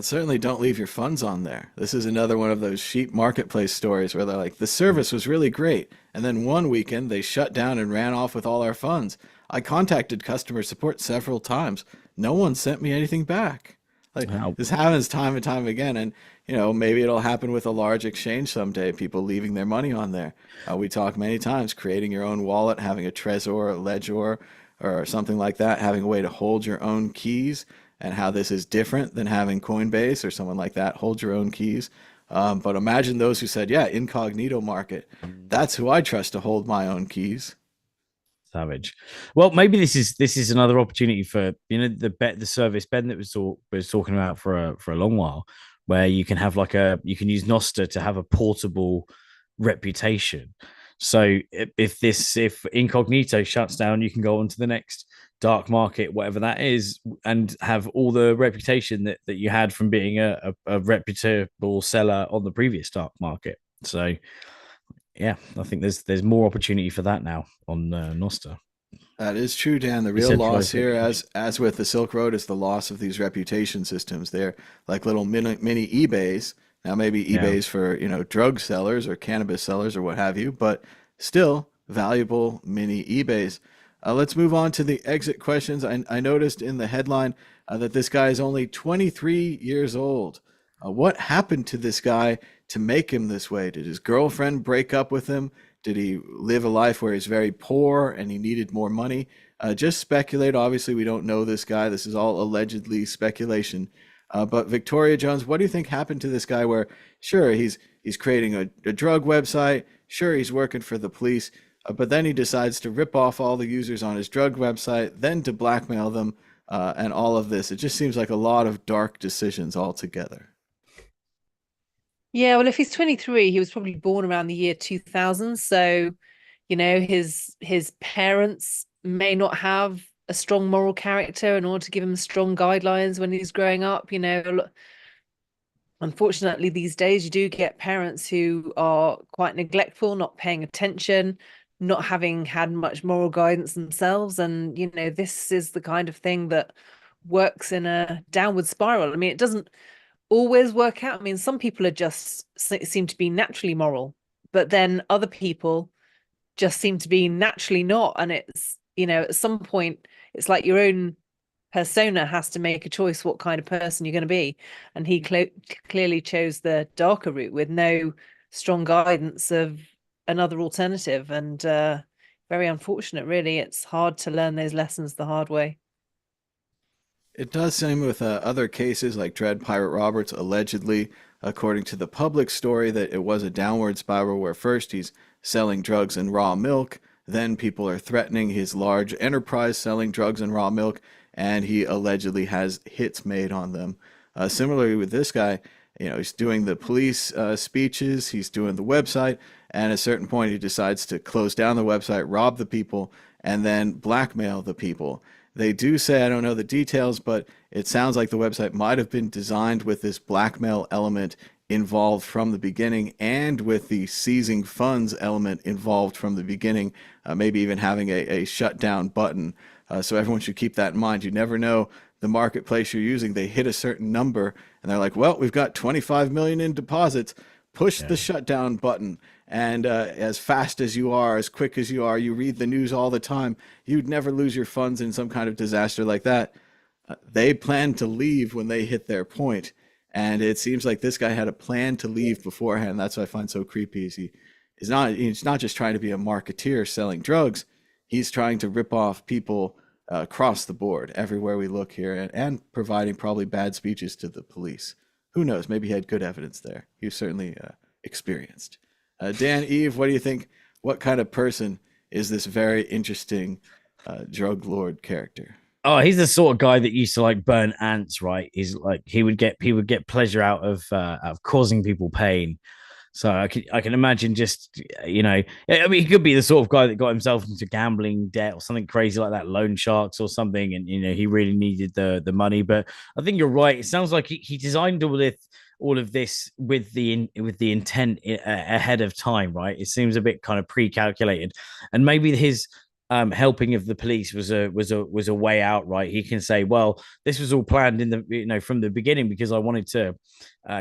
Certainly don't leave your funds on there. This is another one of those sheep marketplace stories where they're like, the service was really great. And then one weekend they shut down and ran off with all our funds. I contacted customer support several times. No one sent me anything back. This happens time and time again. And, maybe it'll happen with a large exchange someday, people leaving their money on there. We talk many times, creating your own wallet, having a Trezor, a Ledger, or something like that, having a way to hold your own keys, and how this is different than having Coinbase or someone like that hold your own keys. But imagine those who said, yeah, incognito market. That's who I trust to hold my own keys. Savage. Well, maybe this is another opportunity for the service Ben that was talking about for a long while, where you can have you can use Nostr to have a portable reputation. So if incognito shuts down, you can go on to the next dark market, whatever that is, and have all the reputation that you had from being a reputable seller on the previous dark market. So yeah, I think there's more opportunity for that now on Nostr. That is true, Dan. The real loss here, as with the Silk Road, is the loss of these reputation systems. They're like little mini eBays. Now maybe eBays for drug sellers or cannabis sellers or what have you, but still valuable mini eBays. Let's move on to the exit questions. I noticed in the headline that this guy is only 23 years old. What happened to this guy to make him this way? Did his girlfriend break up with him? Did he live a life where he's very poor and he needed more money? Just speculate. Obviously, we don't know this guy. This is all allegedly speculation. But Victoria Jones, what do you think happened to this guy where, sure, he's creating a drug website, sure, he's working for the police, but then he decides to rip off all the users on his drug website, then to blackmail them, and all of this. It just seems like a lot of dark decisions altogether. Yeah, well, if he's 23, he was probably born around the year 2000. So, his parents may not have a strong moral character in order to give him strong guidelines when he's growing up. Unfortunately, these days you do get parents who are quite neglectful, not paying attention, not having had much moral guidance themselves. And, this is the kind of thing that works in a downward spiral. I mean, it doesn't always work out. I mean, some people are just seem to be naturally moral, but then other people just seem to be naturally not. And it's, at some point, it's like your own persona has to make a choice what kind of person you're going to be. And he clearly chose the darker route with no strong guidance of another alternative. And very unfortunate, really. It's hard to learn those lessons the hard way. It does seem with other cases like Dread Pirate Roberts, allegedly, according to the public story, that it was a downward spiral where first he's selling drugs and raw milk, then people are threatening his large enterprise selling drugs and raw milk, and he allegedly has hits made on them. Similarly with this guy, he's doing the police speeches, he's doing the website, and at a certain point he decides to close down the website, rob the people, and then blackmail the people. They do say, I don't know the details, but it sounds like the website might have been designed with this blackmail element involved from the beginning, and with the seizing funds element involved from the beginning, maybe even having a shutdown button. So everyone should keep that in mind. You never know the marketplace you're using. They hit a certain number and they're like, well, we've got 25 million in deposits. Push the shutdown button. And as fast as you are, as quick as you are, you read the news all the time, you'd never lose your funds in some kind of disaster like that. They plan to leave when they hit their point. And it seems like this guy had a plan to leave beforehand. That's what I find so creepy. He's not just trying to be a marketeer selling drugs. He's trying to rip off people across the board, everywhere we look here, and providing probably bad speeches to the police. Who knows? Maybe he had good evidence there. He was certainly experienced. Dan, Eve, what do you think? What kind of person is this very interesting drug lord character? Oh, he's the sort of guy that used to like burn ants, right? He's like he would get pleasure out of causing people pain. So I can imagine just I mean he could be the sort of guy that got himself into gambling debt or something crazy like that, loan sharks or something, and he really needed the money. But I think you're right. It sounds like he designed all of this with the intent ahead of time, right? It seems a bit kind of pre-calculated, and maybe his helping of the police was a way out, right? He can say, well, this was all planned in the from the beginning because I wanted to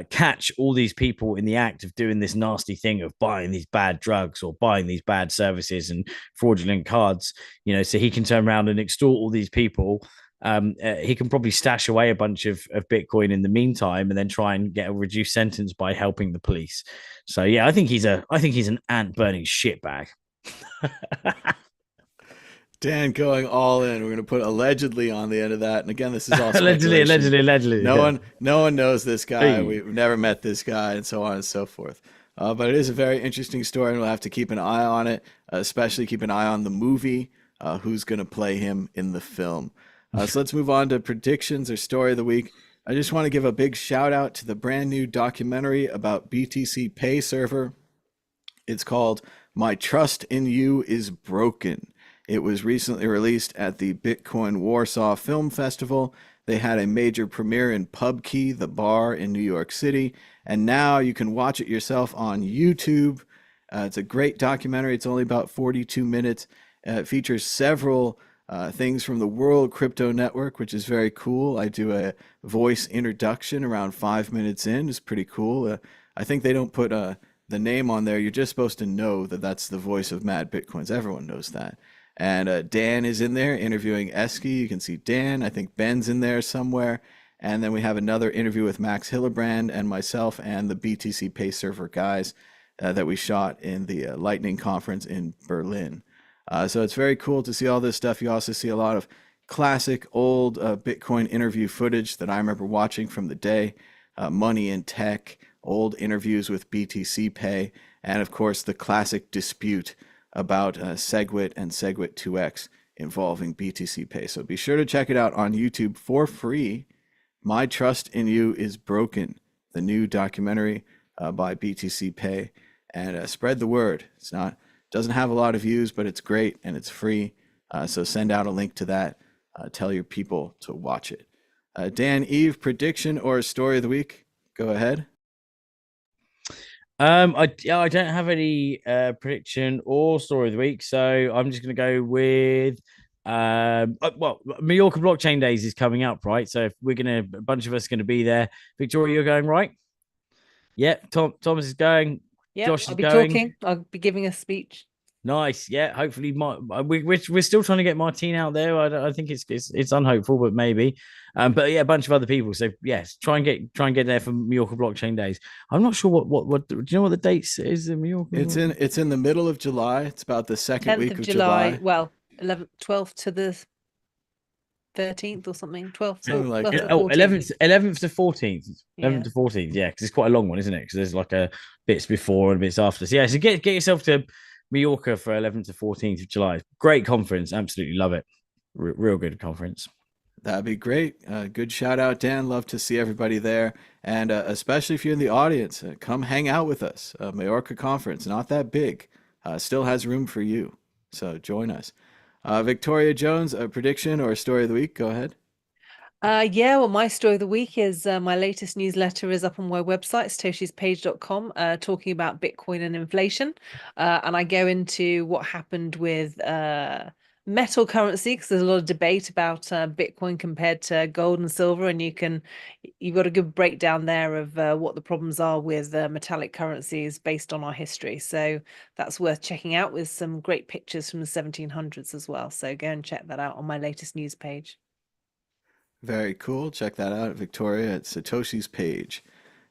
catch all these people in the act of doing this nasty thing of buying these bad drugs or buying these bad services and fraudulent cards, so he can turn around and extort all these people. He can probably stash away a bunch of Bitcoin in the meantime and then try and get a reduced sentence by helping the police. So yeah, I think he's an ant burning shitbag. Dan going all in. We're going to put allegedly on the end of that. And again, this is all allegedly. No one knows this guy. Hey. We've never met this guy, and so on and so forth. But it is a very interesting story, and we'll have to keep an eye on it, especially keep an eye on the movie, who's going to play him in the film. So let's move on to predictions or story of the week. I just want to give a big shout out to the brand new documentary about BTCPay server. It's called My Trust in You is Broken. It was recently released at the Bitcoin Warsaw Film Festival. They had a major premiere in PubKey, the bar in New York City, and now you can watch it yourself on YouTube. It's a great documentary. It's only about 42 minutes. It features several things from the World Crypto Network, which is very cool. I do a voice introduction around 5 minutes in. It's pretty cool. I think they don't put the name on there. You're just supposed to know that that's the voice of Mad Bitcoins. Everyone knows that. And Dan is in there interviewing Esky. You can see Dan. I think Ben's in there somewhere. And then we have another interview with Max Hillebrand and myself and the BTCPay server guys that we shot in the Lightning Conference in Berlin. So it's very cool to see all this stuff. You also see a lot of classic old Bitcoin interview footage that I remember watching from the day. Money in Tech, old interviews with BTCPay, and of course the classic dispute about SegWit and SegWit 2x involving BTCPay. So be sure to check it out on YouTube for free. My Trust in You is Broken, the new documentary by BTCPay, and spread the word. Doesn't have a lot of views, but it's great and it's free. So send out a link to that. Tell your people to watch it. Dan, Eve, prediction or story of the week? Go ahead. I don't have any prediction or story of the week, so I'm just going to go with Mallorca Blockchain Days is coming up, right? So if a bunch of us are going to be there. Victoria, you're going, right? Yeah, Thomas is going. Yeah, Josh I'll is be going. talking. I'll be giving a speech. Nice. Yeah. Hopefully, we're still trying to get Martine out there. I think it's unhopeful, but maybe. But yeah, a bunch of other people. So yes, try and get there for Mallorca Blockchain Days. I'm not sure what do you know what the dates is in Mallorca? It's in the middle of July. It's about the second 10th week of of July. July. Well, 11th, 12th to the 13th or something. 12th, Something like 12th to that. the 14th. 11th to 14th. 11th Yeah. to 14th. Yeah, because it's quite a long one, isn't it? Because there's like a bits before and bits after. So yeah, so get yourself to Mallorca for 11th to 14th of July. Great conference. Absolutely love it. Real good conference. That'd be great. Good shout out, Dan. Love to see everybody there. And especially if you're in the audience, come hang out with us. Majorca Conference, not that big, still has room for you. So join us. Victoria Jones, a prediction or a story of the week? Go ahead. Yeah, well, my story of the week is my latest newsletter is up on my website, satoshispage.com, talking about Bitcoin and inflation. And I go into what happened with metal currency, because there's a lot of debate about Bitcoin compared to gold and silver. And you've got a good breakdown there of what the problems are with metallic currencies based on our history. So that's worth checking out, with some great pictures from the 1700s as well. So go and check that out on my latest news page. Very cool. Check that out, Victoria, at Satoshi's page.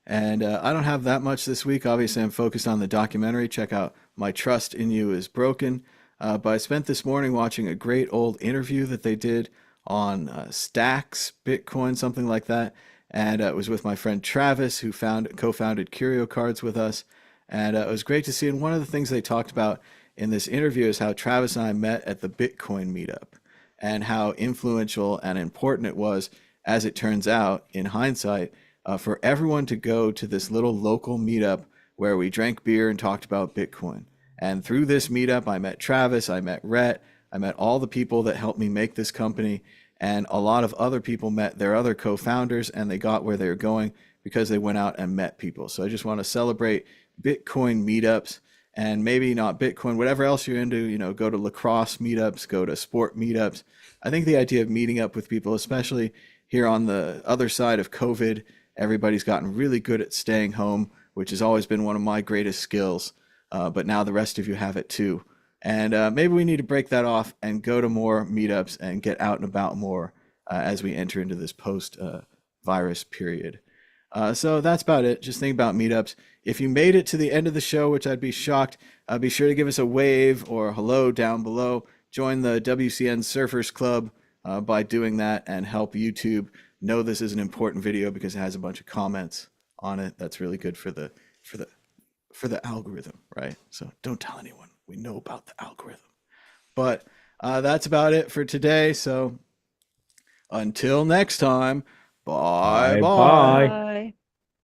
And I don't have that much this week. Obviously, I'm focused on the documentary. Check out My Trust in You is Broken. But I spent this morning watching a great old interview that they did on Stacks, Bitcoin, something like that. And it was with my friend Travis, who co-founded Curio Cards with us. And it was great to see. And one of the things they talked about in this interview is how Travis and I met at the Bitcoin meetup, and how influential and important it was, as it turns out, in hindsight, for everyone to go to this little local meetup where we drank beer and talked about Bitcoin. And through this meetup, I met Travis, I met Rhett, I met all the people that helped me make this company, and a lot of other people met their other co-founders, and they got where they were going because they went out and met people. So I just want to celebrate Bitcoin meetups. And maybe not Bitcoin, whatever else you're into, go to lacrosse meetups, go to sport meetups. I think the idea of meeting up with people, especially here on the other side of COVID, everybody's gotten really good at staying home, which has always been one of my greatest skills. But now the rest of you have it too. And maybe we need to break that off and go to more meetups and get out and about more as we enter into this post-virus period. So that's about it. Just think about meetups. If you made it to the end of the show, which I'd be shocked, be sure to give us a wave or a hello down below. Join the WCN Surfers Club by doing that, and help YouTube know this is an important video because it has a bunch of comments on it. That's really good for the algorithm, right? So don't tell anyone. We know about the algorithm. But that's about it for today. So until next time, bye bye. Bye.